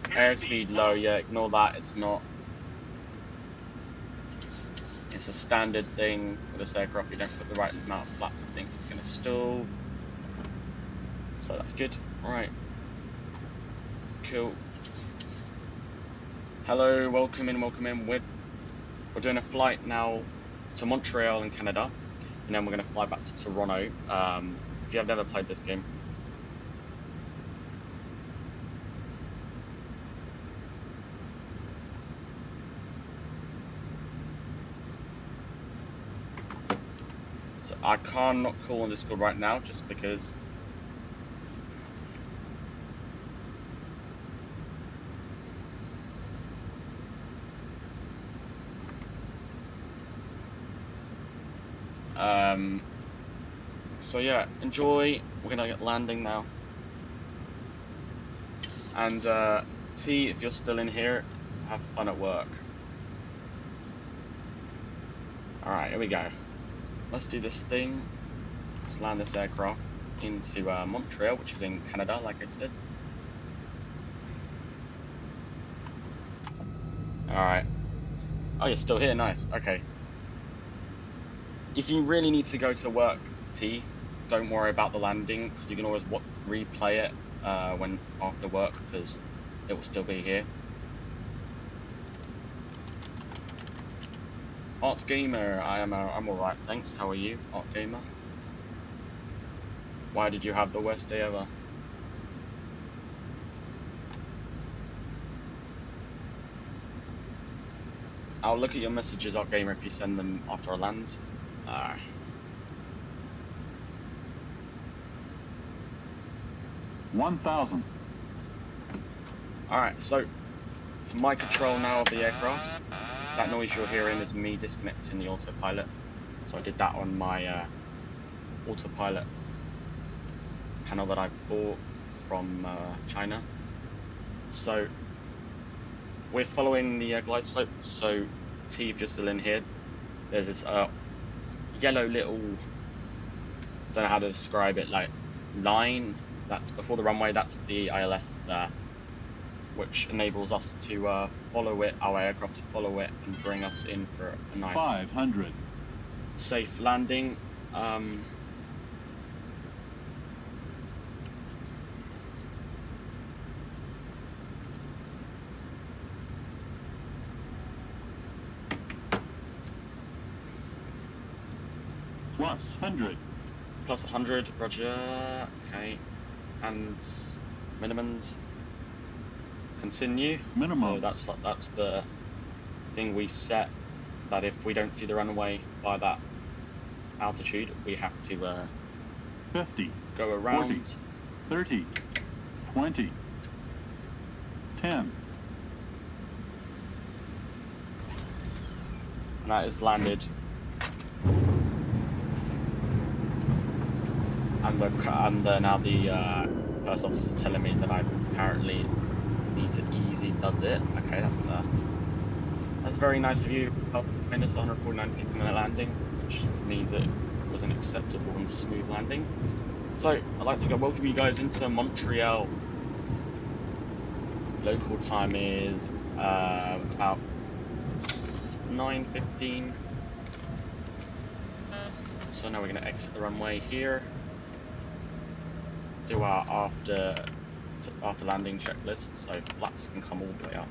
airspeed low, yeah, ignore that, it's not. It's a standard thing with this aircraft. You don't put the right amount of flaps, it thinks it's going to stall. So that's good. Alright. Cool. Hello, welcome in, welcome in. We're doing a flight now to Montreal in Canada, and then we're going to fly back to Toronto. If you have never played this game, so I cannot call on Discord right now just because so yeah, enjoy. We're gonna get landing now. And T, if you're still in here, have fun at work. Alright, here we go. Let's do this thing. Let's land this aircraft into Montreal, which is in Canada, like I said. Alright. Oh, you're still here, nice, okay. If you really need to go to work, T, don't worry about the landing, because you can always replay it when after work, because it will still be here. Art Gamer, I'm alright, thanks. How are you, Art Gamer? Why did you have the worst day ever? I'll look at your messages, our gamer, if you send them after I land. 1,000. Alright, so it's my control now of the aircraft. That noise you're hearing is me disconnecting the autopilot. So I did that on my autopilot panel that I bought from China. So we're following the glide slope. So T, if you're still in here, there's this yellow little, don't know how to describe it, like line that's before the runway. That's the ILS, which enables us to follow it, our aircraft to follow it and bring us in for a nice 500. safe landing. Plus 100. Plus 100, roger. Okay, and minimums. Continue. Minimum. So that's the thing we set, that if we don't see the runway by that altitude, we have to 50. go around. 40, 30, 20, 10. And that is landed. And now the first officer is telling me that I apparently need to easy does it. Okay, that's very nice of you. Minus 149 feet per minute landing, which means it was an acceptable and smooth landing. So I'd like to welcome you guys into Montreal. Local time is about 9:15. So now we're going to exit the runway here. Do our after landing checklist, so flaps can come all the way up,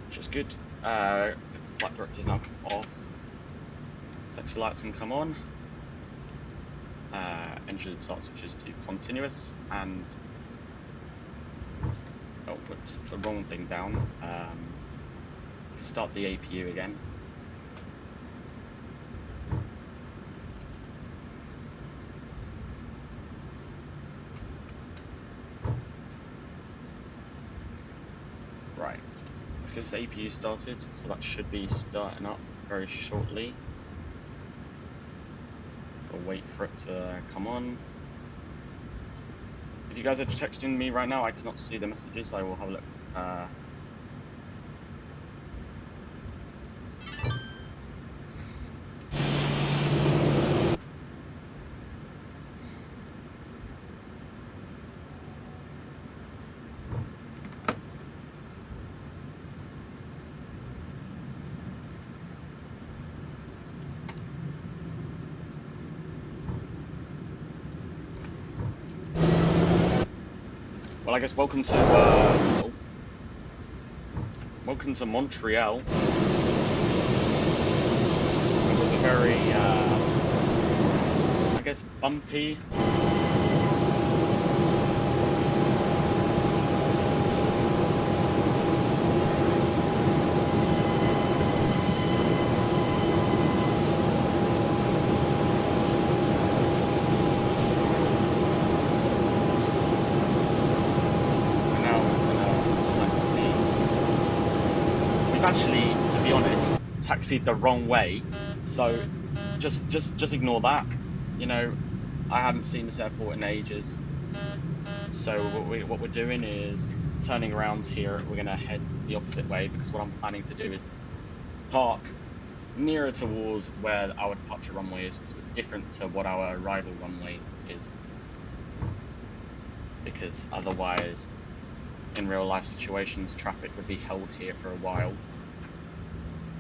which is good. Flight director's now come off. Taxi lights can come on. Engine start switches to continuous, and oh, whoops, the wrong thing down. Start the APU again. Right, let's get this APU started, so that should be starting up very shortly. We'll wait for it to come on. If you guys are texting me right now, I cannot see the messages. I will have a look. Well, I guess welcome to Montreal. It was a very, I guess, bumpy. Actually, to be honest, taxied the wrong way, so just ignore that. You know, I haven't seen this airport in ages, so what we're doing is turning around here. We're gonna head the opposite way, because what I'm planning to do is park nearer towards where our departure runway is, because it's different to what our arrival runway is, because otherwise in real life situations traffic would be held here for a while.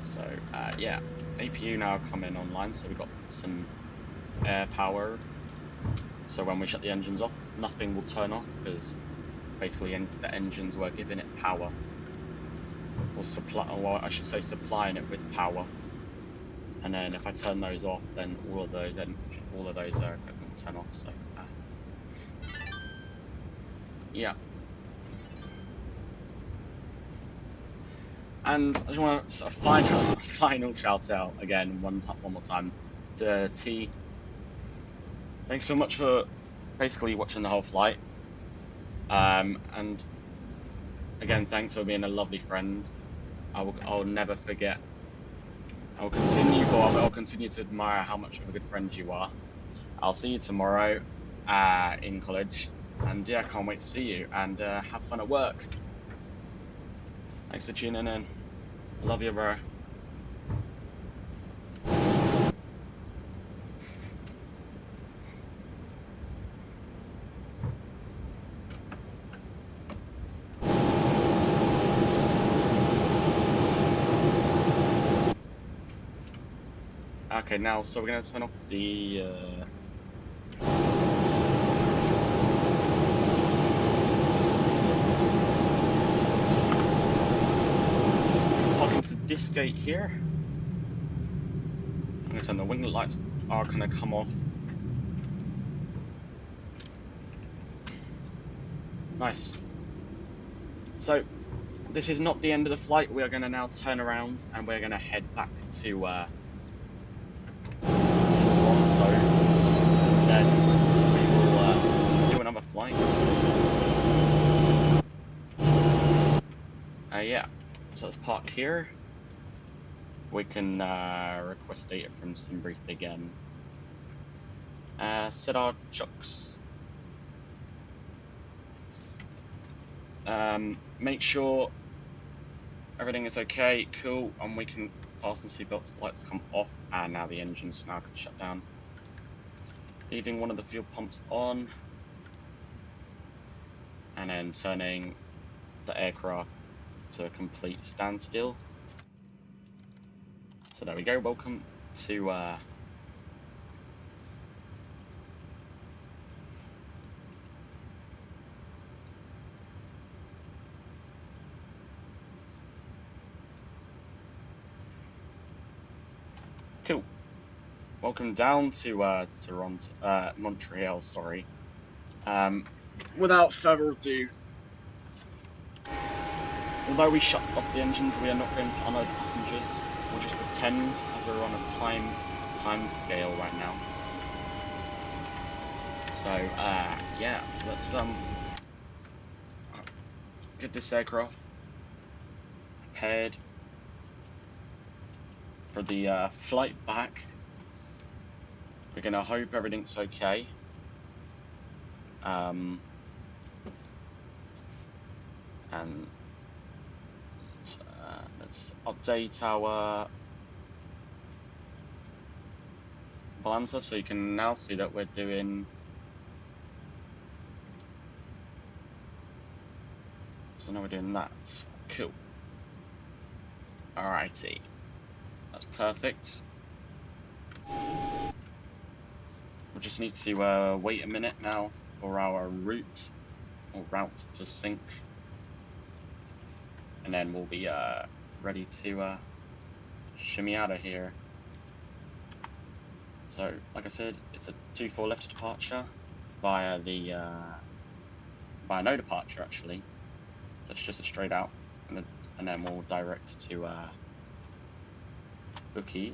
So yeah, APU now coming online, so we've got some air power. So when we shut the engines off, nothing will turn off, because basically the engines were giving it power, or supplying it with power. And then if I turn those off, then all of those equipment will turn off. So yeah. And I just want to sort of final shout out again, one more time to T. Thanks so much for basically watching the whole flight. And again, thanks for being a lovely friend. I'll never forget. I'll continue to admire how much of a good friend you are. I'll see you tomorrow in college, and yeah, I can't wait to see you, and have fun at work. Thanks for tuning in. I love you, bro. Okay, now, so we're going to turn off the... Park into this gate here. I'm going to turn the wing lights are going to come off. Nice. So, this is not the end of the flight. We are going to now turn around and we're going to head back to Toronto. And then we will do another flight. Yeah. So let's park here. We can request data from SimBrief again. Set our chucks. Make sure everything is okay, cool, and we can fasten seatbelts, lights come off, and now the engines now can shut down. Leaving one of the fuel pumps on, and then turning the aircraft to a complete standstill. So there we go, welcome to cool. Welcome down to Montreal, sorry. Without further ado, although we shut off the engines, we are not going to unload passengers. We'll just pretend as we're on a time scale right now. So yeah, so let's get this aircraft prepared for the flight back. We're gonna hope everything's okay. And let's update our balancer so you can now see that we're doing. So now we're doing that. Cool. Alrighty. That's perfect. We'll just need to wait a minute now for our route to sync. And then we'll be ready to shimmy out of here. So, like I said, it's a 2-4 left departure via the via no departure actually. So it's just a straight out, and then we'll direct to Bookie.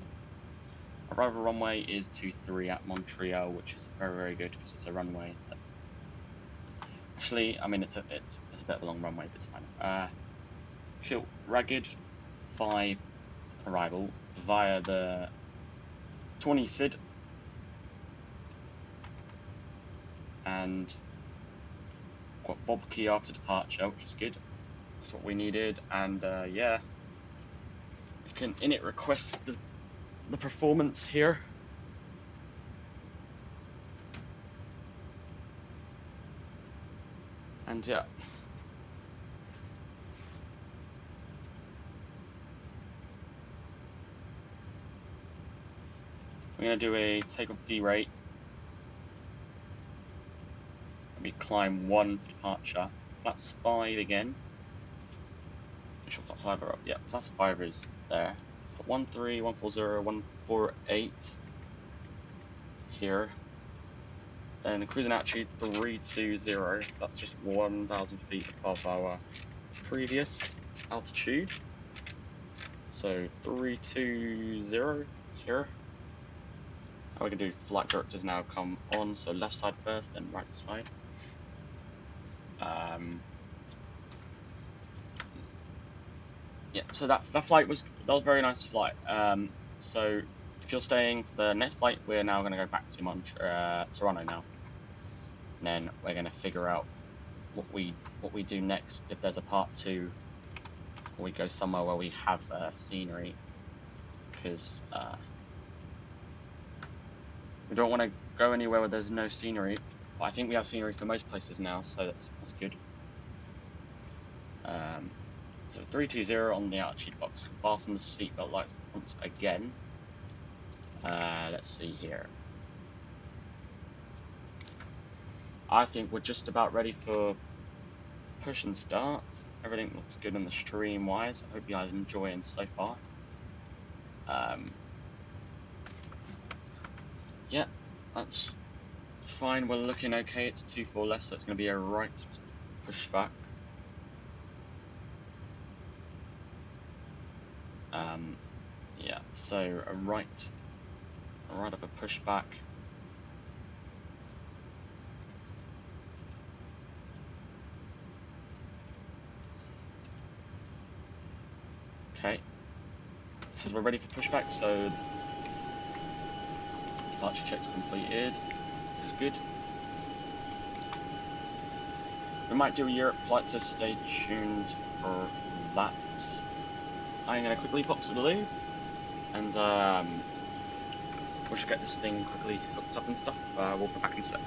Arrival runway is 23 at Montreal, which is very good because it's a runway. Actually, I mean it's a bit of a long runway, but it's fine. Cool. Ragged 5 arrival via the 20 SID. And got Bob Key after departure, which is good. That's what we needed, and yeah, we can init request the performance here. And yeah. We're going to do a takeoff D rate. We climb 1 for departure. Flats 5 again. Make sure flats 5 are up. Yeah, flats 5 is there. 13, 140, 148 here. Then cruising altitude 320. So that's just 1,000 feet above our previous altitude. So 320 here. And we can do flight directors now come on, so left side first, then right side. Yeah, so that flight was a very nice flight. So if you're staying for the next flight, we're now going to go back to Toronto now. And then we're going to figure out what we do next. If there's a part 2, or we go somewhere where we have scenery, because we don't want to go anywhere where there's no scenery. But I think we have scenery for most places now, so that's good. So 320 on the outsheet box. Fasten the seatbelt lights once again. Let's see here. I think we're just about ready for push and starts. Everything looks good in the stream wise. I hope you guys are enjoying so far. Yeah, that's fine. We're looking okay. It's 2-4 left, so it's going to be a right pushback. Yeah, so a right of a pushback. Okay, says we're ready for pushback, so departure checks completed, which is good. We might do a Europe flight, so stay tuned for that. I'm going to quickly pop to the loo, and we'll just get this thing quickly hooked up and stuff. We'll be back in a sec.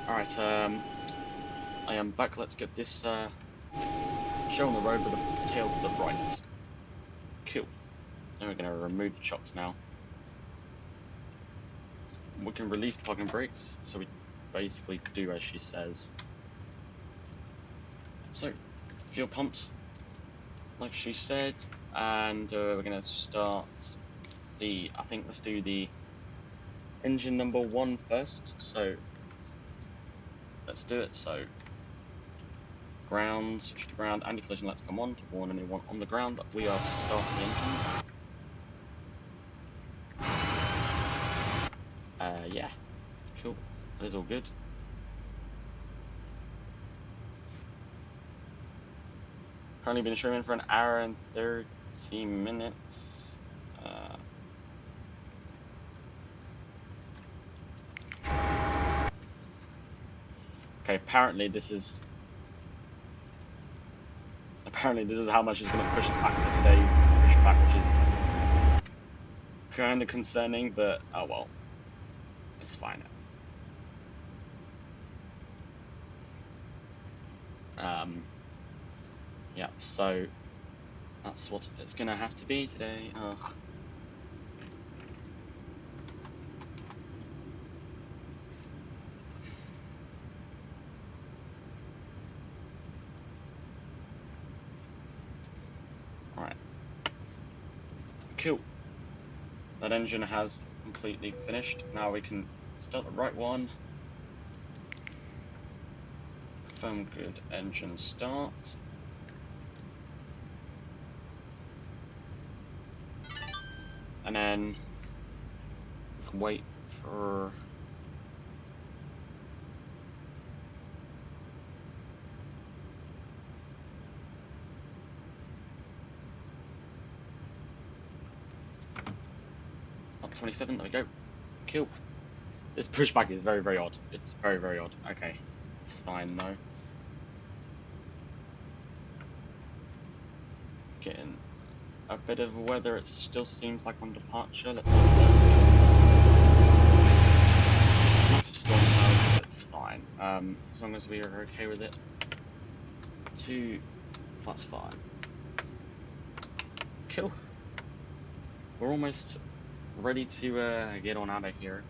Alright, I am back. Let's get this show on the road with a tail to the right. Cool. Then we're going to remove the chocks now. We can release plug-in brakes, so we basically do as she says. So, fuel pumps, like she said, and we're going to start I think let's do the engine number 1 first. So, let's do it. So, ground, switch to ground, anti-collision lights come on to warn anyone on the ground that we are starting the engines. Yeah, cool. That is all good. Currently been streaming for an hour and 30 minutes. Okay, apparently this is how much it's going to push us back for today's pushback, which is kind of concerning, but oh well, it's fine. Yeah, so that's what it's going to have to be today. Ugh. Alright. Cool. That engine has completely finished. Now we can start the right one. Confirm good engine start. And then we can wait for up 27, there we go. Cool. This pushback is very, very odd. It's very, very odd. Okay, it's fine though. Getting a bit of weather. It still seems like on departure. Let's have a look. Lots of storm clouds. It's fine. As long as we are okay with it. 2 + 5. Cool. We're almost ready to get on out of here.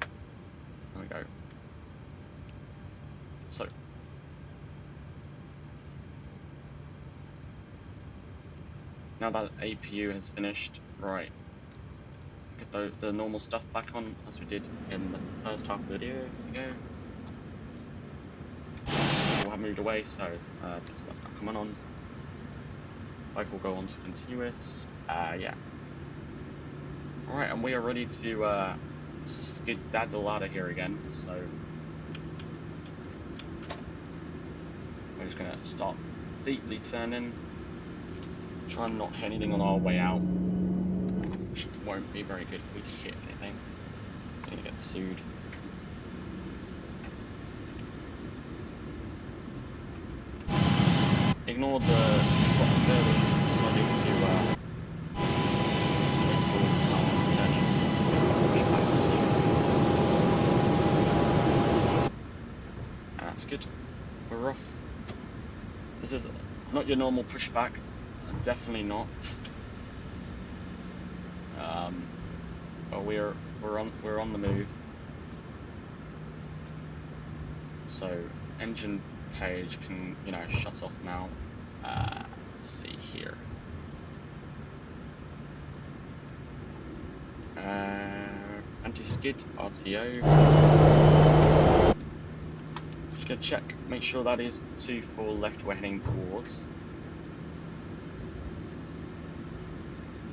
There we go. So, now that APU has finished, right, get the normal stuff back on as we did in the first half of the video. There we go. We'll have moved away, so that's not coming on. Both will go on to continuous. Yeah. Alright, and we are ready to skedaddle out of here again, so we're just gonna start deeply turning, try and not hit anything on our way out, which won't be very good if we hit anything. We're gonna get sued. Ignore the truck there that's deciding to whistle turning and that's good. We're off. This is not your normal pushback, definitely not. But we're on the move. So engine page can, you know, shut off now. Let's see here. Anti-skid RTO. Just gonna check, make sure that is 2-4 left we're heading towards.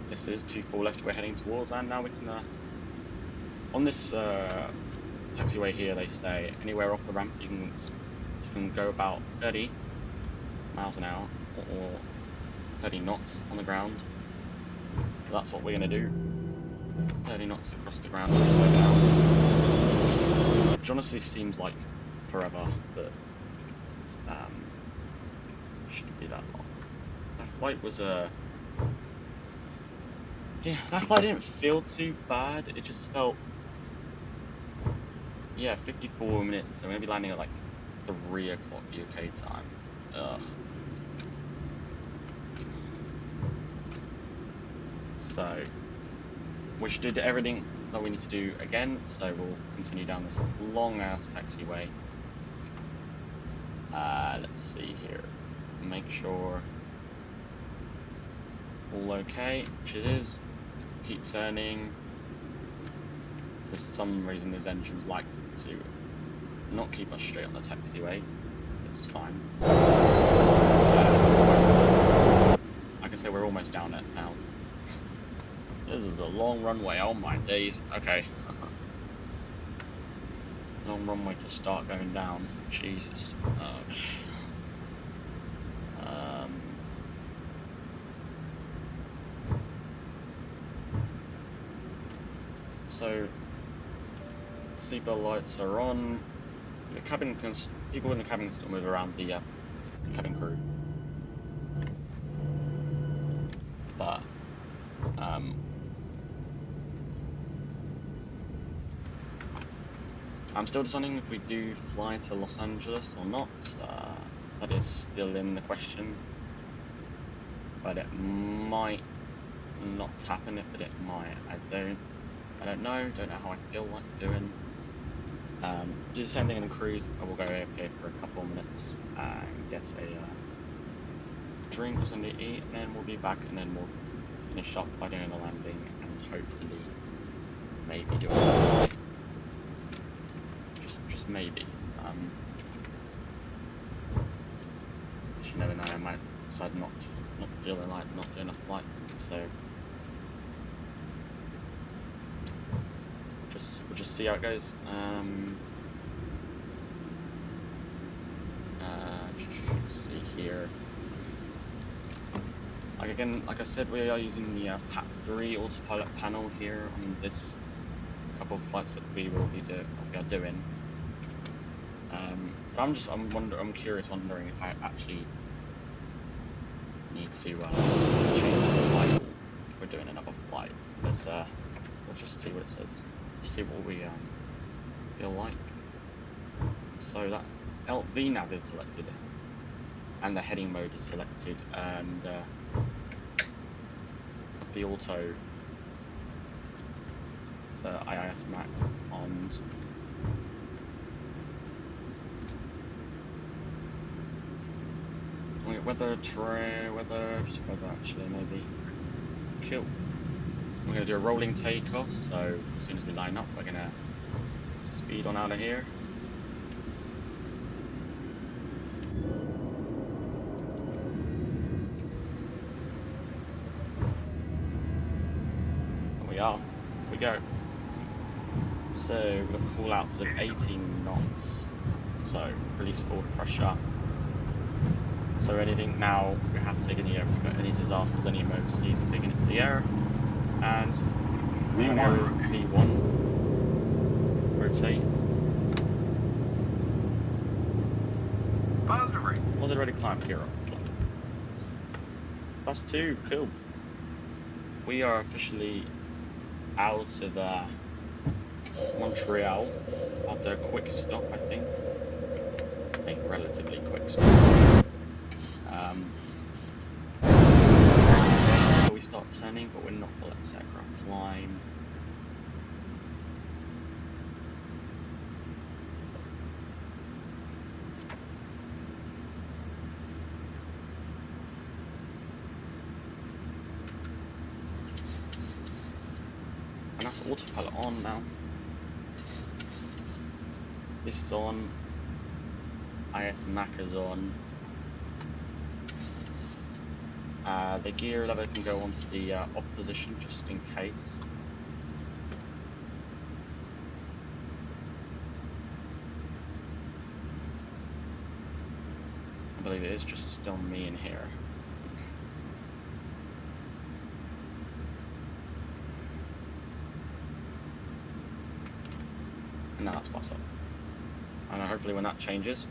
This is 2-4 left we're heading towards, and now we can on this taxiway here they say anywhere off the ramp you can go about 30 miles an hour or 30 knots on the ground. That's what we're going to do. 30 knots across the ground all the way down. Which honestly seems like forever, but shouldn't be that long. That flight was yeah, that flight didn't feel too bad. It just felt, yeah, 54 minutes. So we're going to be landing at like 3 o'clock UK time. Ugh. So, we should do everything that we need to do again, so we'll continue down this long ass taxiway. Let's see here. Make sure all okay, which it is. Keep turning. For some reason this engine's like to not keep us straight on the taxiway. It's fine. Like I say, we're almost down it now. This is a long runway, oh my days. Okay. Long runway to start going down. Jesus. So, seatbelt lights are on. The cabin people in the cabin can still move around the cabin crew. But I'm still deciding if we do fly to Los Angeles or not. That is still in the question. But it might not happen, but it might. I don't know how I feel like doing. Do the same thing in the cruise. I will go AFK for a couple of minutes and get a drink or something to eat, and then we'll be back, and then we'll finish up by doing the landing and hopefully maybe do a just maybe. You never know. I might decide not feeling like not doing a flight, so. We'll just see how it goes. Let's see here. Like I said, we are using the Pat 3 autopilot panel here on this couple of flights that we are doing. But I'm curious, wondering if I actually need to change the title if we're doing another flight. But we'll just see what it says. See what we feel like. So that VNav is selected, and the heading mode is selected, and the auto, the IIS Mac on. Weather actually, maybe. Cool. We're gonna do a rolling takeoff, so as soon as we line up, we're gonna speed on out of here. Here we are. Here we go. So we've got call outs of 18 knots. So release forward pressure. So anything now we have to take in the air. If we've got any disasters, any emergencies, we're taking it to the air. And V1. Rotate. Positive rate. Was it already climbed here up? Plus 2, cool. We are officially out of Montreal after a quick stop, I think. Relatively quick stop. Until we start turning, but we're not going to let this aircraft climb. And that's autopilot on now. This is on. IS Mac is on. The gear lever can go onto the off position just in case. I believe it is just still me in here. And now let's fuss up. And hopefully when that changes,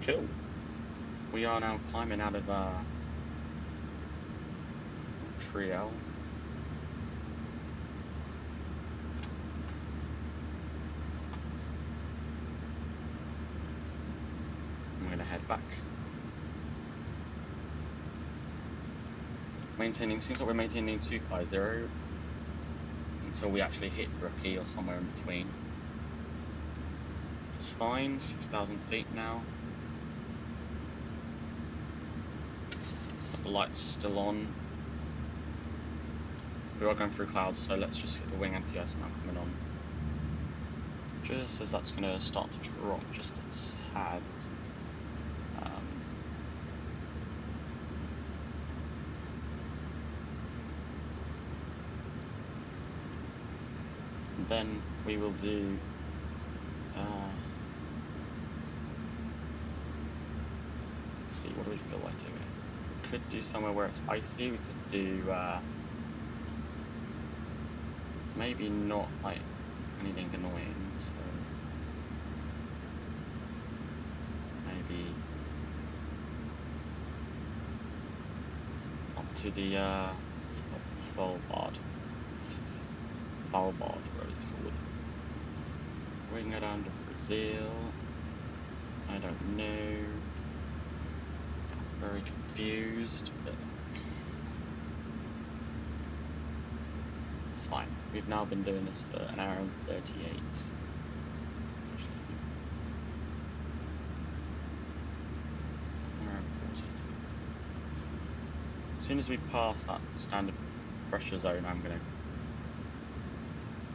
cool. We are now climbing out of Montreal. I'm going to head back. Seems like we're maintaining 250 until we actually hit Rookie or somewhere in between. It's fine, 6,000 feet now. The light's still on. We are going through clouds, so let's just get the wing anti-ice now coming on. Just as that's going to start to drop just a tad. And then we will do let's see, what do we feel like doing? We could do somewhere where it's icy. We could do maybe not like anything annoying, so maybe up to the Svalbard, whatever it's called. We can go down to Brazil. I don't know. Very confused, but it's fine. We've now been doing this for an hour and 38. Hour and 40. soon as we pass that standard pressure zone, I'm gonna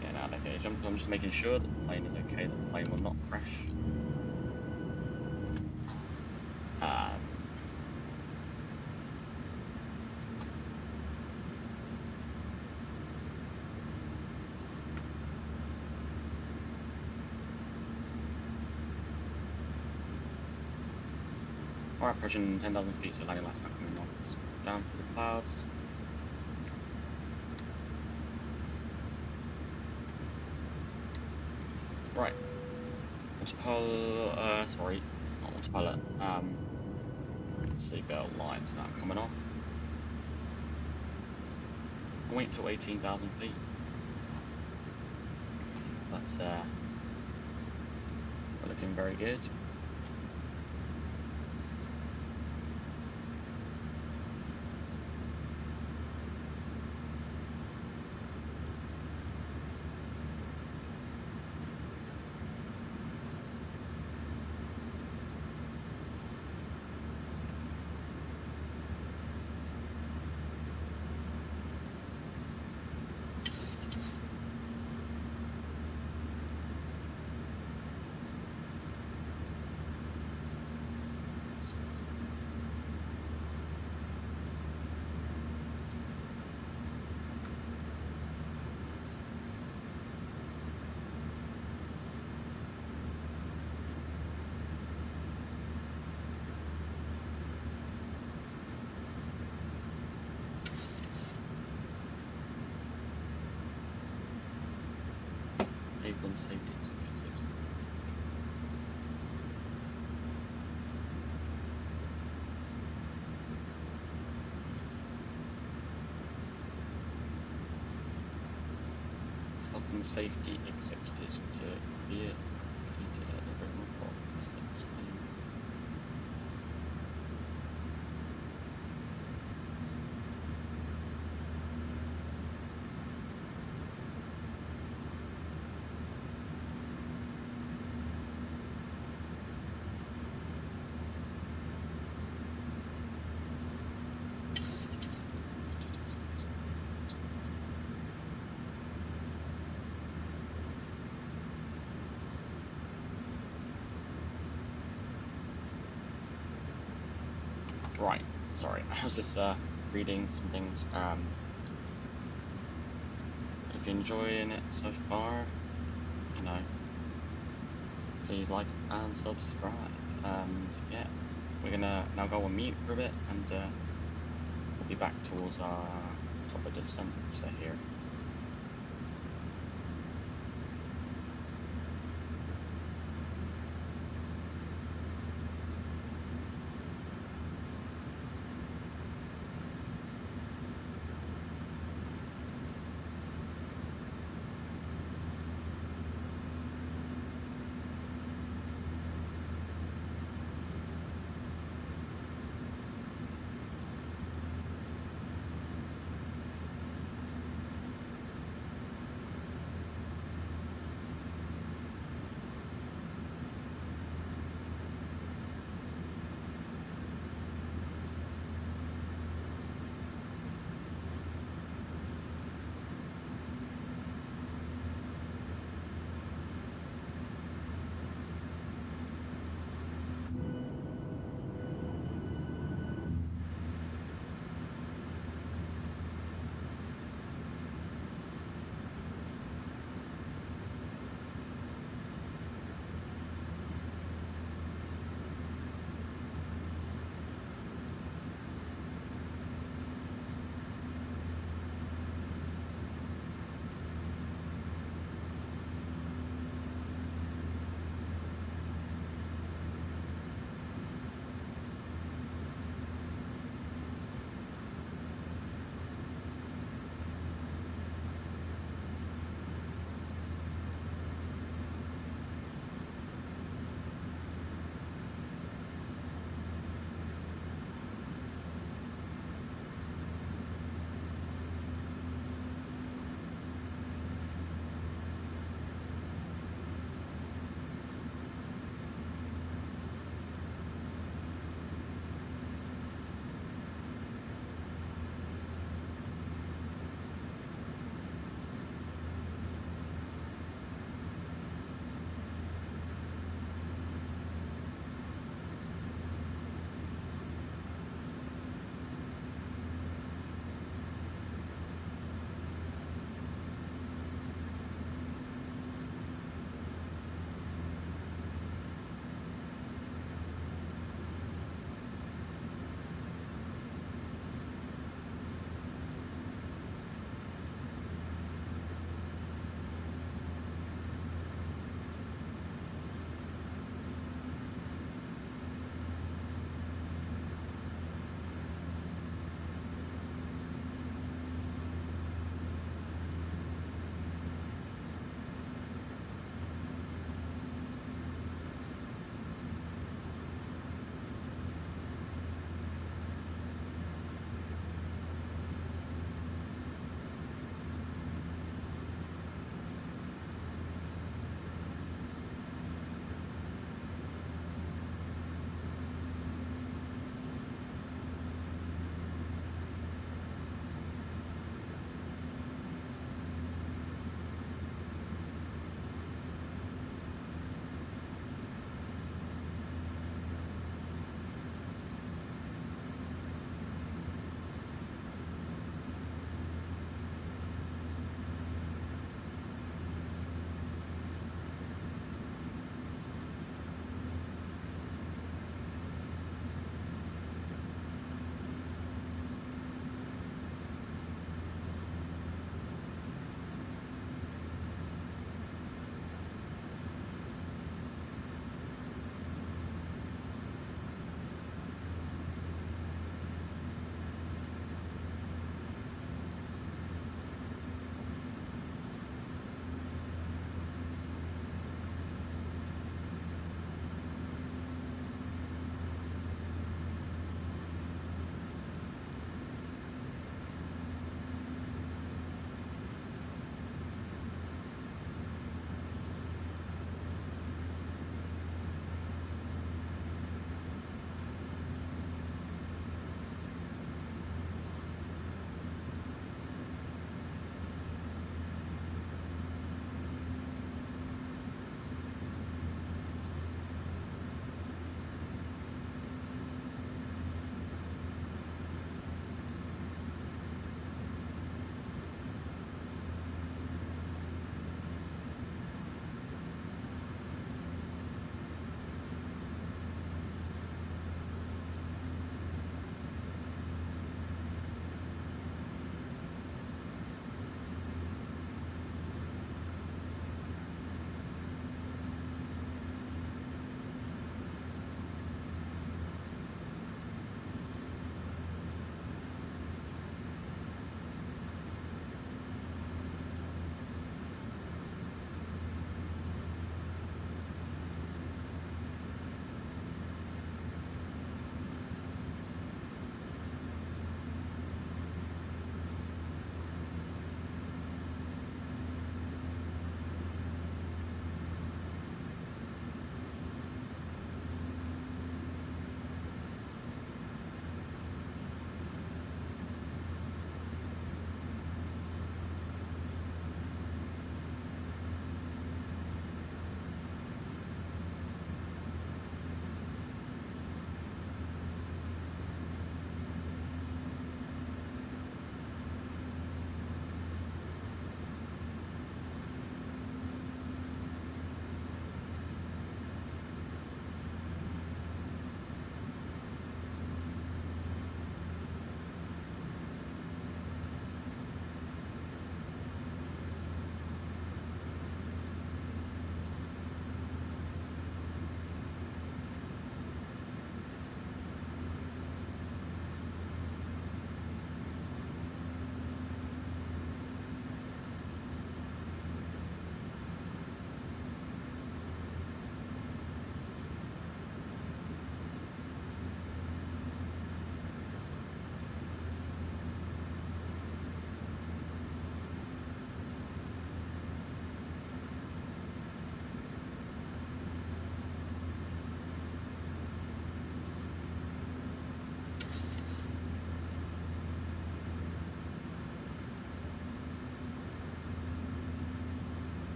get out of the cage. I'm just making sure that the plane is okay, that the plane will not crash. Alright, approaching 10,000 feet, so landing light's not coming off. It's down through the clouds. Right. Autopilot, sorry, not autopilot. Seatbelt lights now coming off. I'll wait till 18,000 feet. But, we're looking very good. Done safety executives. Health and safety executives to be completed as a written report for this plane. Right, sorry, I was just reading some things. If you're enjoying it so far, you know, please like and subscribe. And yeah, we're gonna now go on mute for a bit, and we'll be back towards our top of descent here.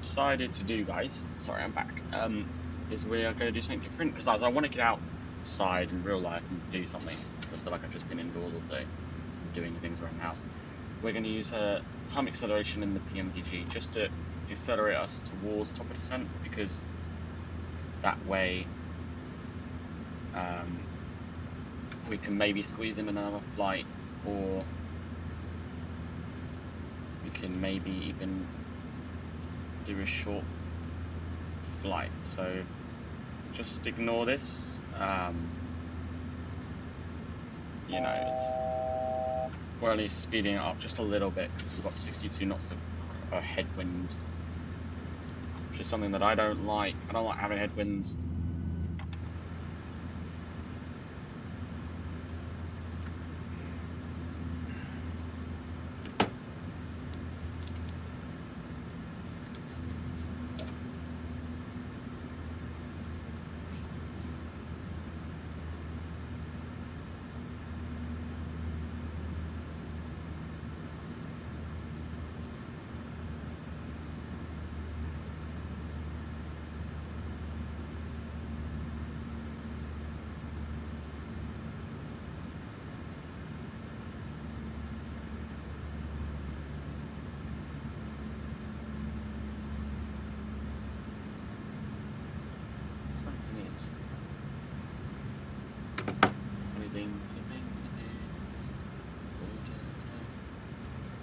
Decided to do, guys, sorry, I'm back, is we are going to do something different, because I want to get outside in real life and do something, because I feel like I've just been indoors all day doing things around the house. We're going to use time acceleration in the PMDG just to accelerate us towards top of descent, because that way we can maybe squeeze in another flight, or we can maybe even do a short flight. So just ignore this. You know, we're only speeding it up just a little bit because we've got 62 knots of headwind, which is something that I don't like. I don't like having headwinds.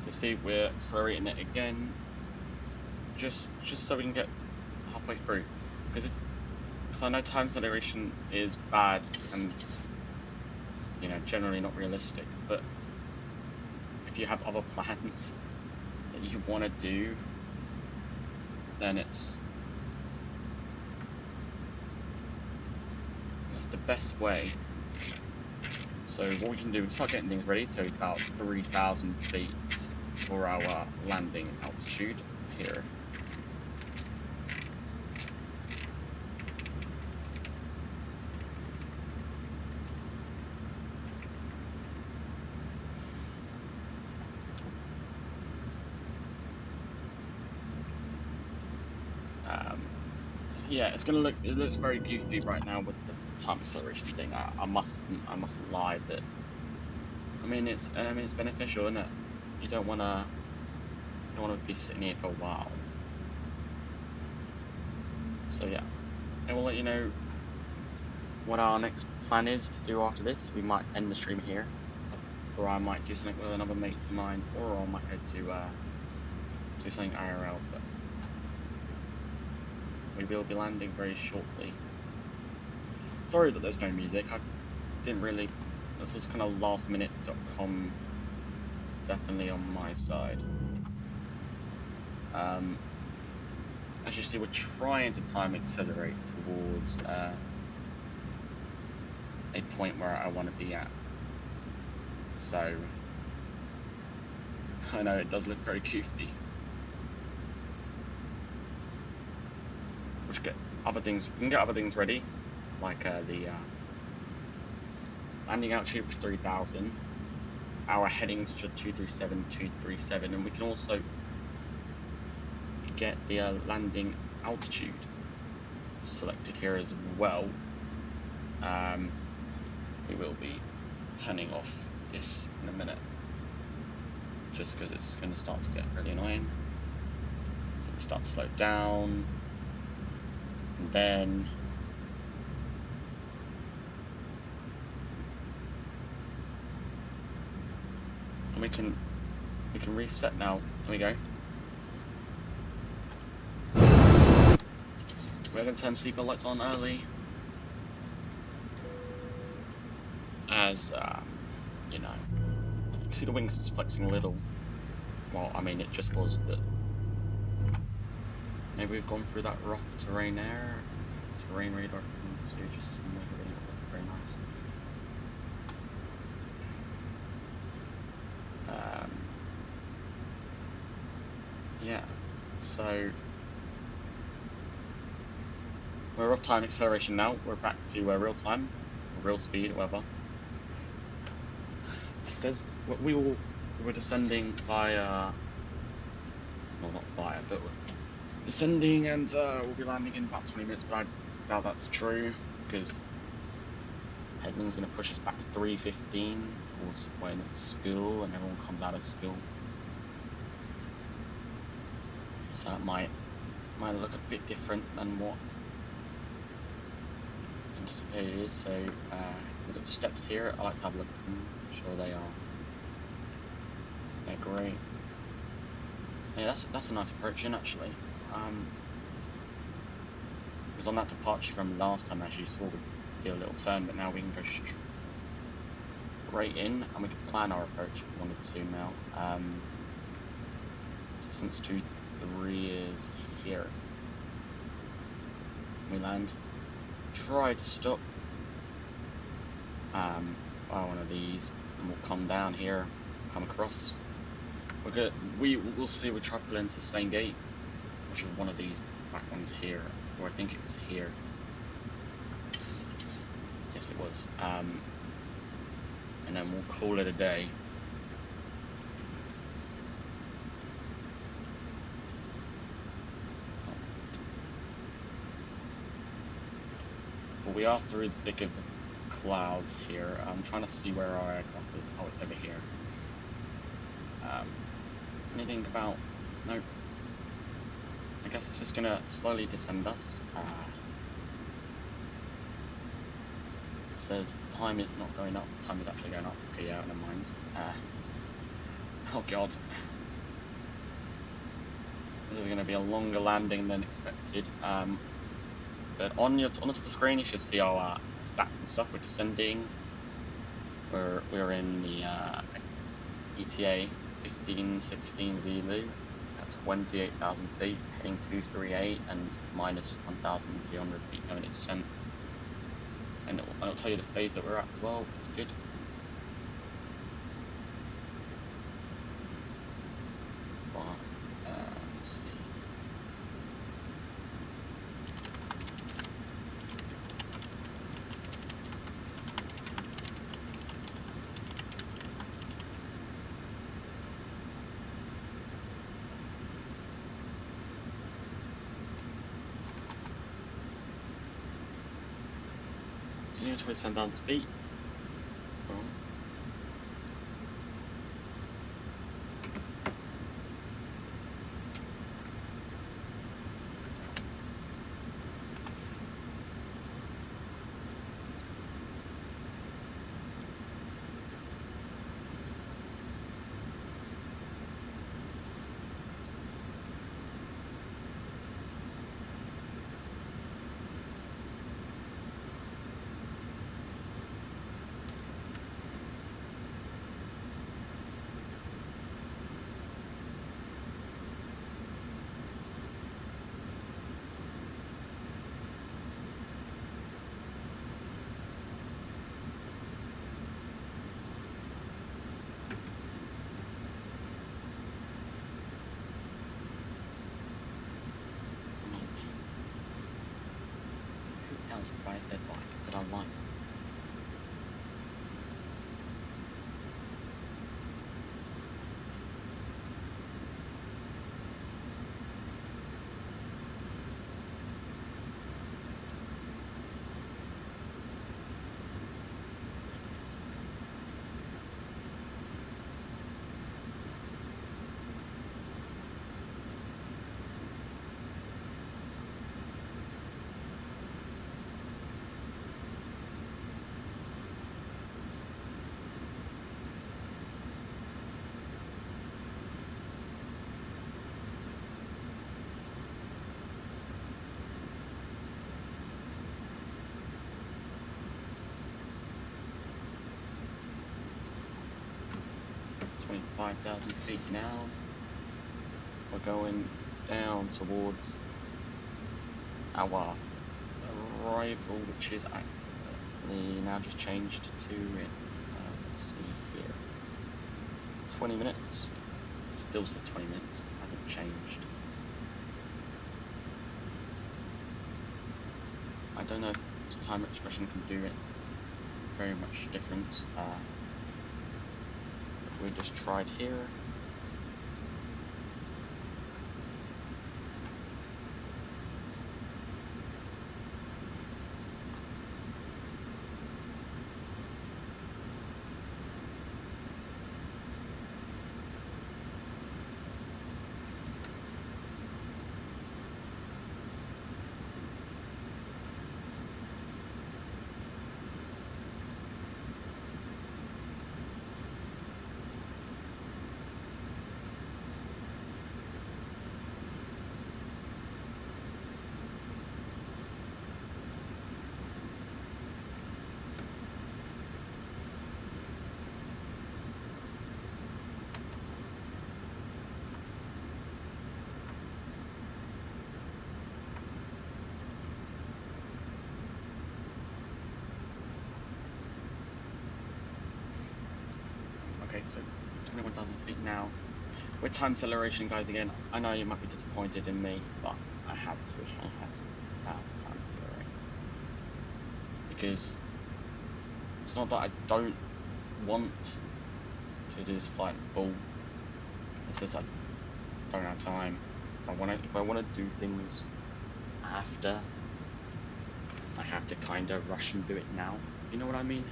So see, we're accelerating it again, just so we can get halfway through. Because I know time acceleration is bad and, you know, generally not realistic. But if you have other plans that you want to do, then it's the best way. So what we can do, we start getting things ready. So about 3,000 feet for our landing altitude here. Yeah, it's gonna look. It looks very goofy right now with the time acceleration thing. I mustn't lie, but I mean it's beneficial, isn't it? You don't wanna be sitting here for a while. So yeah, and we'll let you know what our next plan is to do after this. We might end the stream here, or I might do something with another mate of mine, or I might head to do something IRL. But we will be landing very shortly. Sorry that there's no music. I didn't really. This was kind of lastminute.com, definitely on my side. As you see, we're trying to time accelerate towards a point where I want to be at. So I know it does look very goofy. Which get other things. We can get other things ready, like the landing altitude for 3,000, our headings which are 237, 237, and we can also get the landing altitude selected here as well. We will be turning off this in a minute, just because it's going to start to get really annoying. So we start to slow down, and then we can reset now. There we go. We're going to turn seatbelt lights on early, as you know, you see the wings is flexing a little. Well, I mean it just was, but maybe we've gone through that rough terrain there. Terrain radar, so you just make it really look very nice. Yeah, so we're off time acceleration now. We're back to real time, or real speed, whatever. It says we're descending via, well, not via, but we're descending, and we'll be landing in about 20 minutes. But I doubt that's true because Headman's going to push us back to 3:15 towards when it's school and everyone comes out of school. So that might look a bit different than what anticipated is. So we've got steps here. I like to have a look at them. I'm sure they're great. Yeah, that's a nice approach in actually. Because on that departure from last time, as you saw, we did a little turn, but now we can go straight in, and we can plan our approach if we wanted to now. So since 2-3 is here, we land, try to stop by one of these, and we'll come down here, come across. We'll see. We try to pull into the same gate, which is one of these back ones here, or I think it was here. Yes, it was. And then we'll call it a day. But we are through the thick of the clouds here. I'm trying to see where our aircraft is. Oh, it's over here. Anything about... Nope. I guess it's just gonna slowly descend us. It says time is not going up. Time is actually going up. Okay, yeah, never mind. Oh god. This is gonna be a longer landing than expected. But on the top of the screen, you should see our stats and stuff. We're descending. We're in the ETA 1516 Zulu at 28,000 feet, heading 238 and minus 1,300 feet coming in descent. And it'll tell you the phase that we're at as well, which is good. But let's see. Continue to descend down feet. Why is that bike that I like? 25,000 feet now. We're going down towards our arrival, which is actually now just changed to, let's see here, 20 minutes. It still says 20 minutes, hasn't changed. I don't know if this time expression can do it very much difference. But we just tried here. Okay, so 21,000 feet now. With time acceleration, guys, again, I know you might be disappointed in me, but I had to start to time accelerate. Because it's not that I don't want to do this flight full, it's just I don't have time. If I want to do things after, I have to kind of rush and do it now. You know what I mean?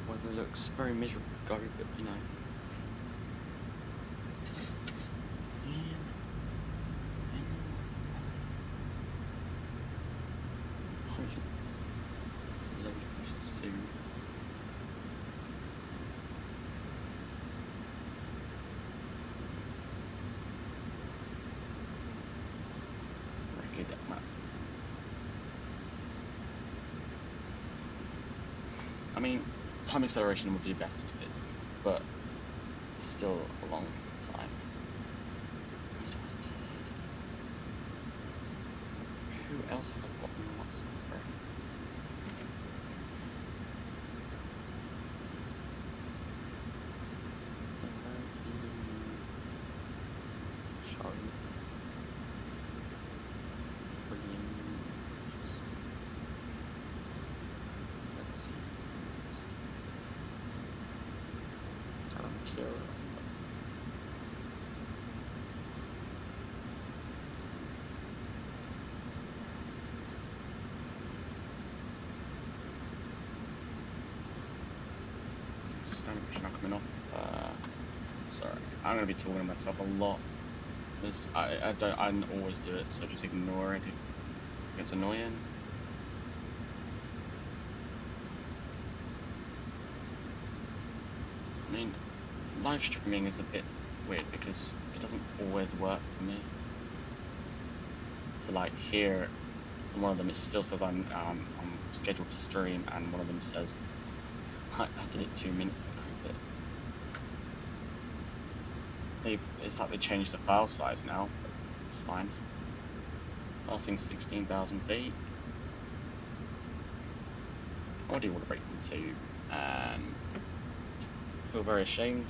Weather looks very miserable to go, but you know. Hopefully, there's only finished soon. Record map. I mean, time acceleration would be best, but it's still a long time. Who else have I got in what's not coming off. Sorry, I'm gonna be talking to myself a lot. I don't always do it, so just ignore it if it's annoying. I mean, live streaming is a bit weird because it doesn't always work for me. So like here, one of them it still says I'm scheduled to stream, and one of them says I did it 2 minutes ago, but it's like they changed the file size now, but it's fine. Passing 16,000 feet. I already want to break into, and I feel very ashamed.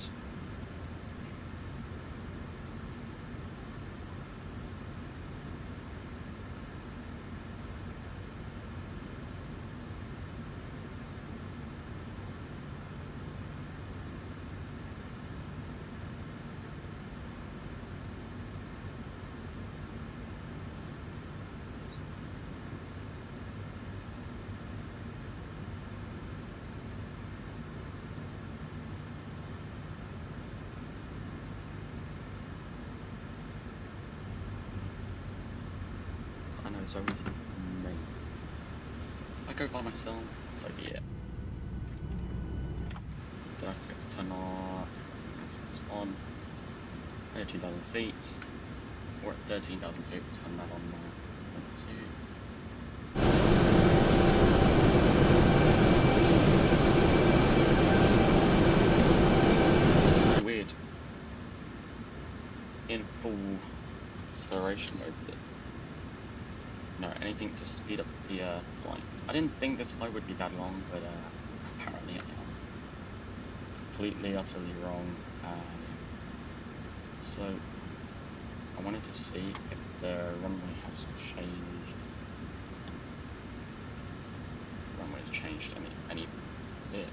So easy. I go by myself, so be it. Did I forget to turn this on? I had 2,000 feet. We're at 13,000 feet. Turn that on now. 1, 2. full acceleration mode with it. No, anything to speed up the flight. I didn't think this flight would be that long, but apparently I am. Completely, utterly wrong. So, I wanted to see if the runway has changed. The runway has changed any bit.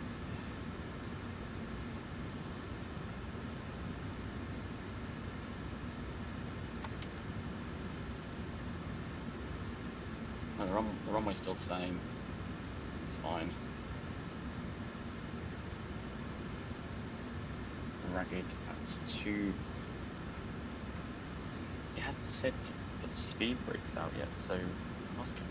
No, the runway's still the same. It's fine. Ragged at 2. It hasn't said to put speed brakes out yet, so must be.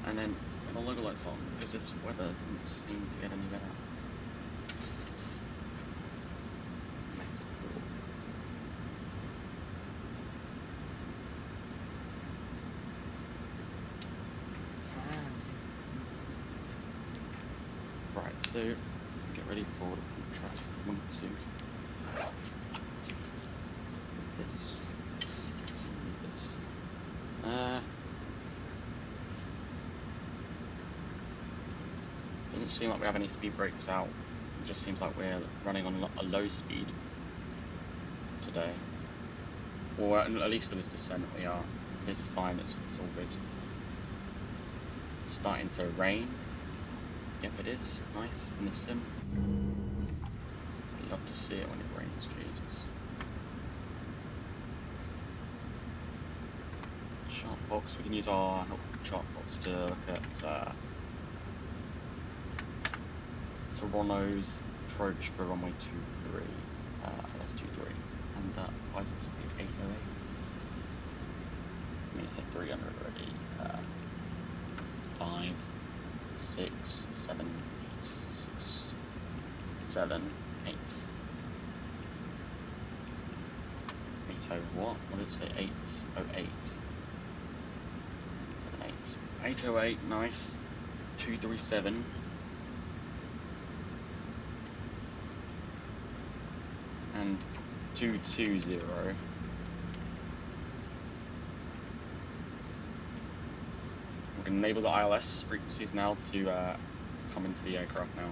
And then when the logo light's on, because this weather doesn't seem to get any better. Metaphor. Right, so get ready for the traffic 1, 2. So this. Doesn't seem like we have any speed brakes out. It just seems like we're running on a low speed today. Or at least for this descent we are. It's fine, it's all good. It's starting to rain. Yep, it is. Nice in the sim. I love to see it when it rains, Jesus. Sharp Fox, we can use our helpful Sharp Fox to look at Toronto's approach for runway 23, LS 23, and that applies at speed 808. I mean, it's at 300 already. 5, 6, 7, 6, 7, 8. 80 what? What did it say? 808. 7, 8. 808, nice. 237. And 220. We can enable the ILS frequencies now to come into the aircraft now.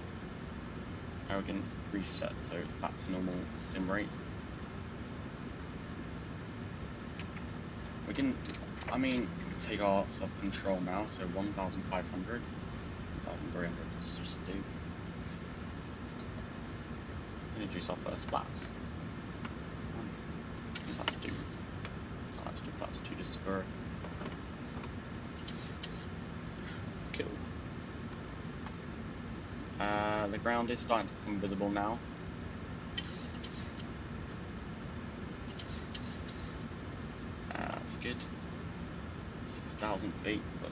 Now we can reset so it's back to normal sim rate. We can, I mean, take our self-control now, so 1,500, 1,300, let's just do. Introduce our first flaps. Flaps 2. Let's do flaps 2 just for kill. The ground is starting to become visible now. That's good. 6,000 feet, but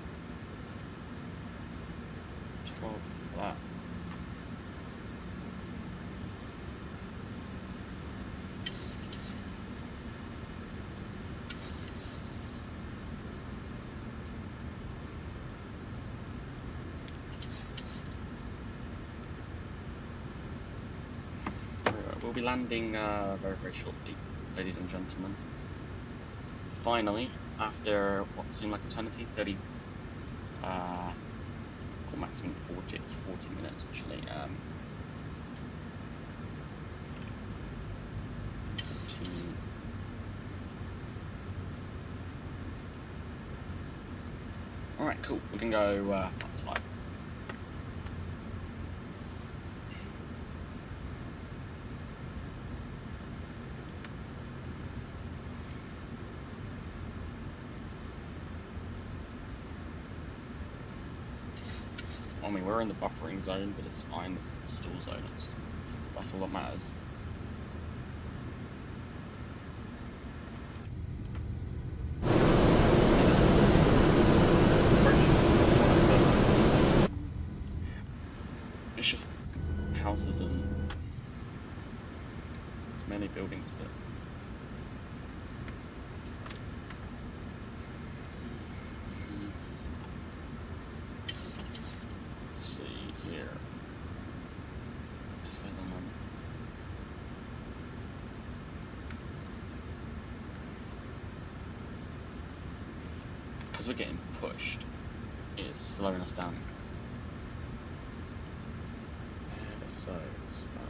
12 for that. We'll be landing very, very shortly, ladies and gentlemen. Finally, after what seemed like eternity, 30, or maximum 40, it's 40 minutes actually. 14. Alright, cool, we can go fast 5. I mean, we're in the buffering zone, but it's fine, it's a stall zone, that's all that matters. it's just houses and it's many buildings, but let's see here. This goes on. Because we're getting pushed, it's slowing us down. Ever so slightly.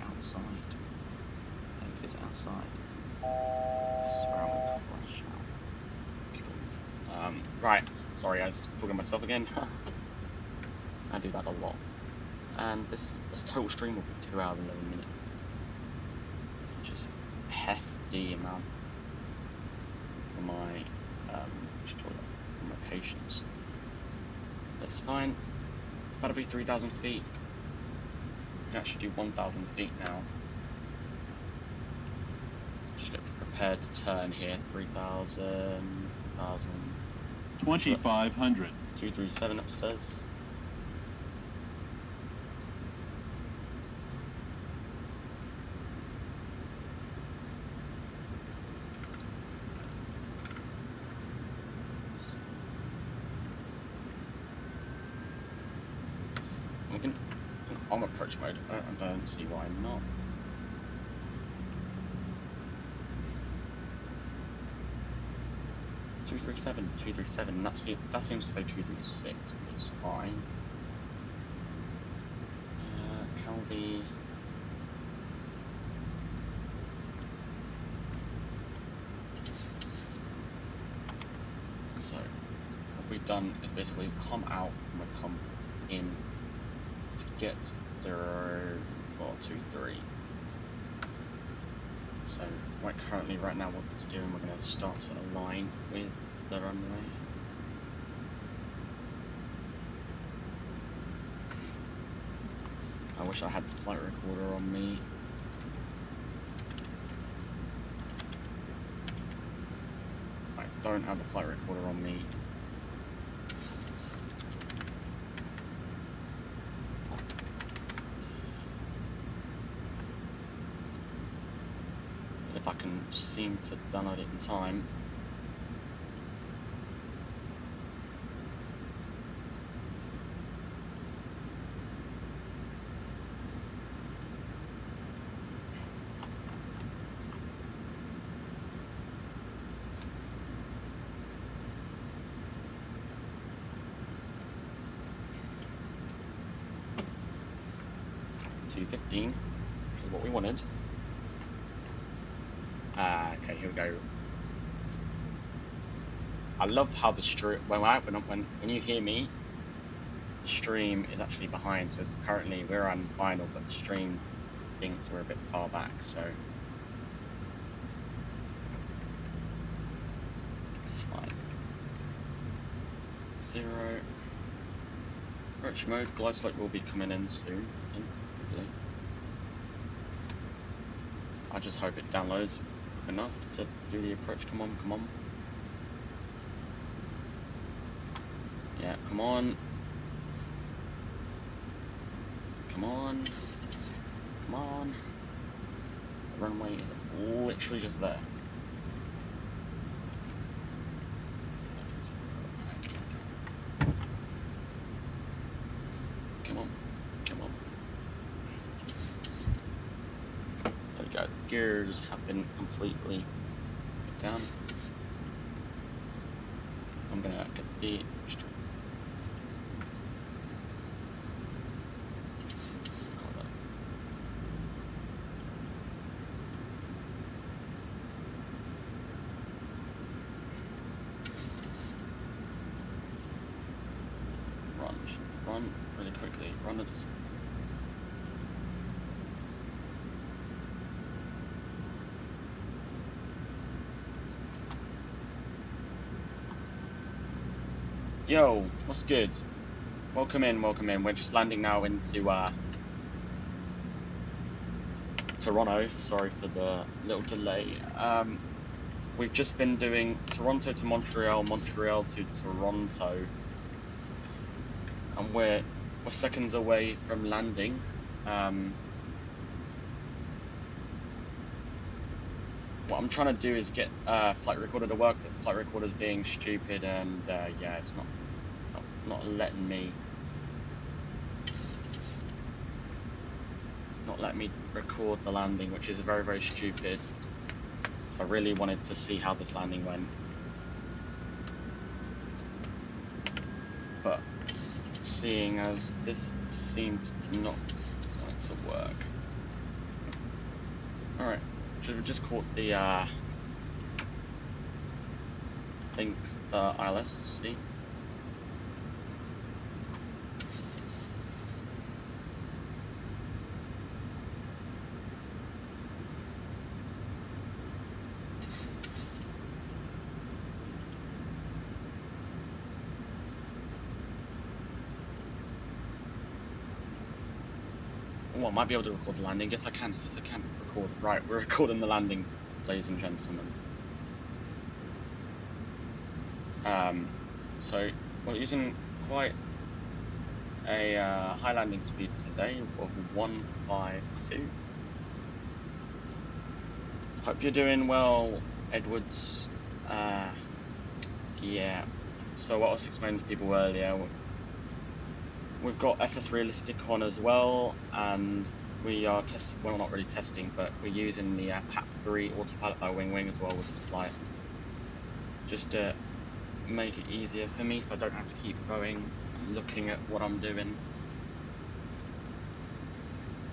Outside. I think it's outside. I swear I will crash out. Right. Sorry, I was talking to myself again. I do that a lot. And this total stream will be 2 hours and 11 minutes. Which is a hefty amount for my for my patience. That's fine. That'll be 3,000 feet. We can actually do 1,000 feet now. Just get prepared to turn here. 3,000, 1,000. 2,500. 237 it says. We can on approach mode. I don't see why not. Two three seven. That seems to say 236, but it's fine. Calvi. So what we've done is basically come out and we've come in to get 0.23. So right now what it's doing, we're going to start to align with the runway. I wish I had the flight recorder on me. I don't have the flight recorder on me. If I can seem to download it in time. $215, which is what we wanted. Okay, here we go. I love how the stream, when you hear me, the stream is actually behind. So currently we're on final, but the stream thinks we're a bit far back. So it's fine. 0. Approach mode. Glide slope will be coming in soon. Hopefully. I just hope it downloads enough to do the approach. Come on, come on. Yeah, come on. Come on. Come on. The runway is literally just there. Come on. Come on. There we go. Gears have been completely put down. I'm gonna get the really quickly run the display. Yo, what's good? Welcome in, welcome in. We're just landing now into Toronto. Sorry for the little delay. We've just been doing Toronto to Montreal, Montreal to Toronto, and we're seconds away from landing. What I'm trying to do is get flight recorder to work, but flight recorder's being stupid, and yeah, it's not letting me record the landing, which is very, very stupid. So I really wanted to see how this landing went, but seeing as this seemed not want it to work. All right, should we just caught the I think the ILS. See. Oh, I might be able to record the landing. Yes, I can. Yes, I can record. Right, we're recording the landing, ladies and gentlemen. So we're using quite a high landing speed today of 152. Hope you're doing well, Edwards. Yeah. So what I was explaining to people earlier, we've got FS Realistic on as well, and we are well, not really testing, but we're using the PAP3 autopilot by Wing as well with this flight, just to make it easier for me, so I don't have to keep going and looking at what I'm doing.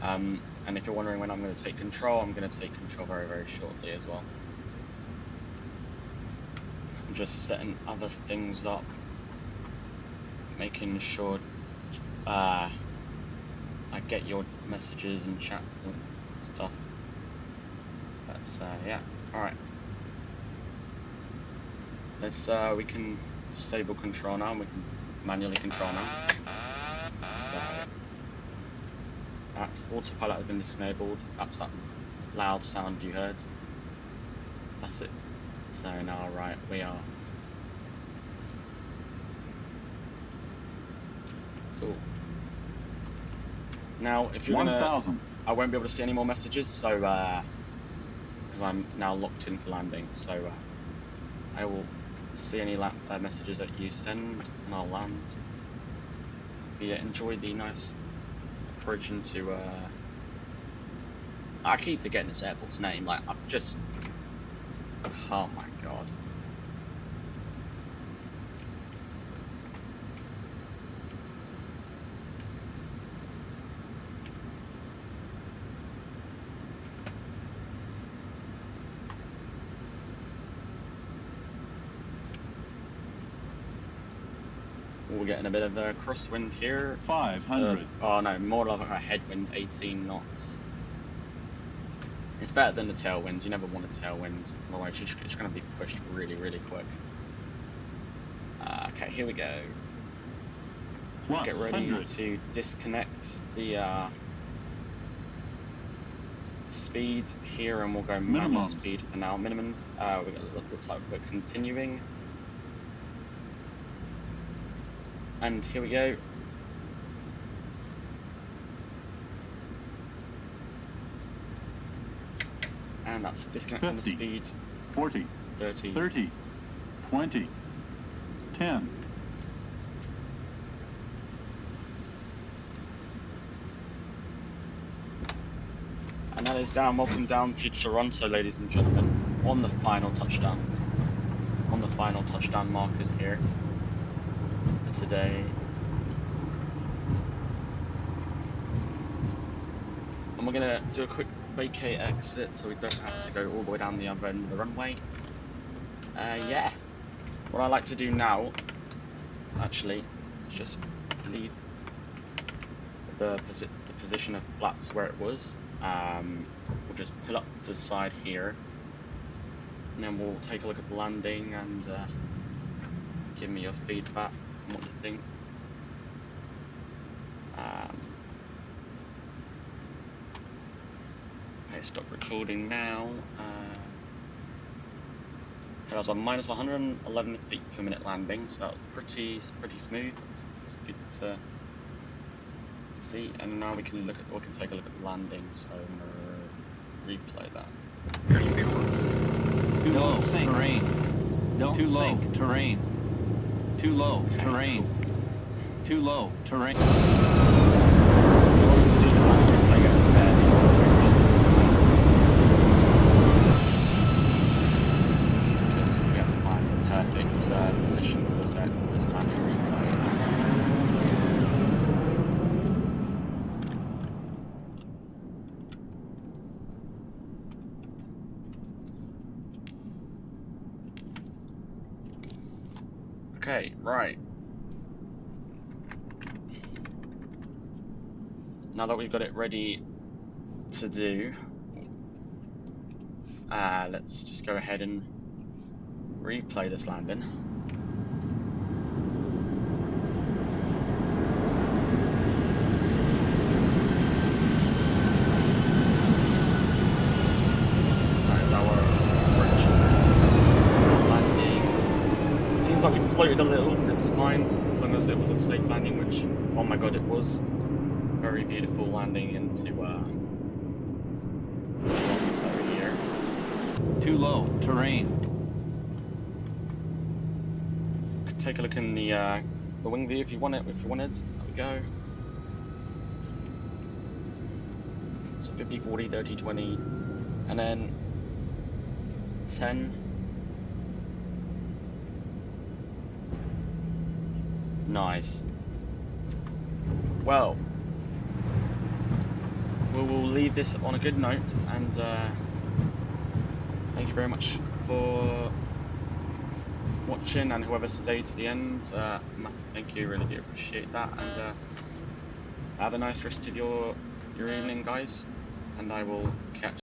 And if you're wondering when I'm going to take control, I'm going to take control very, very shortly as well. I'm just setting other things up, making sure I get your messages and chats and stuff. But yeah, all right. Let's we can disable control now, and we can manually control now. So that's autopilot has been disabled. That's that loud sound you heard. That's it. So now, right, we are cool. Now, if you're gonna, I won't be able to see any more messages, so because I'm now locked in for landing. So I will see any messages that you send, and I'll land. But yeah, enjoy the nice approach into. I keep forgetting this airport's name. Like I'm just. Oh my god. We're getting a bit of a crosswind here. 500. Oh no, more like a headwind, 18 knots. It's better than the tailwind. You never want a tailwind, otherwise it's going to be pushed really, really quick. Okay, here we go. Plus Get ready 100. to disconnect the speed here, and we'll go manual speed for now. Minimums. Looks like we're continuing. And here we go. And that's disconnecting the speed. 40, 30, 30, 20, 10. And that is down. Welcome down to Toronto, ladies and gentlemen, on the final touchdown. On the final touchdown markers here for today. And we're gonna do a quick vacate exit so we don't have to go all the way down the other end of the runway. Yeah. What I like to do now, actually, is just leave the position of flaps where it was. We'll just pull up to the side here, and then we'll take a look at the landing and give me your feedback on what you think. Okay, stop recording now. It was a minus 111 feet per minute landing, so that was pretty smooth. It's good to see. And now we can take a look at the landing. So I'm gonna replay that. Too low, terrain. Too low, terrain. Too low, terrain. Too low, terrain. Position for this landing replay. Okay, right. Now that we've got it ready to do, let's just go ahead and replay this landing. Seems like we floated a little, it's fine, as long as it was a safe landing, which, oh my god, it was. Very beautiful landing into this over here. Too low, terrain. Could take a look in the wing view if you wanted. There we go. So 50, 40, 30, 20, and then 10. Nice. Well, we will leave this on a good note, and thank you very much for watching, and whoever stayed to the end, massive thank you, really do appreciate that, and have a nice rest of your evening, guys, and I will catch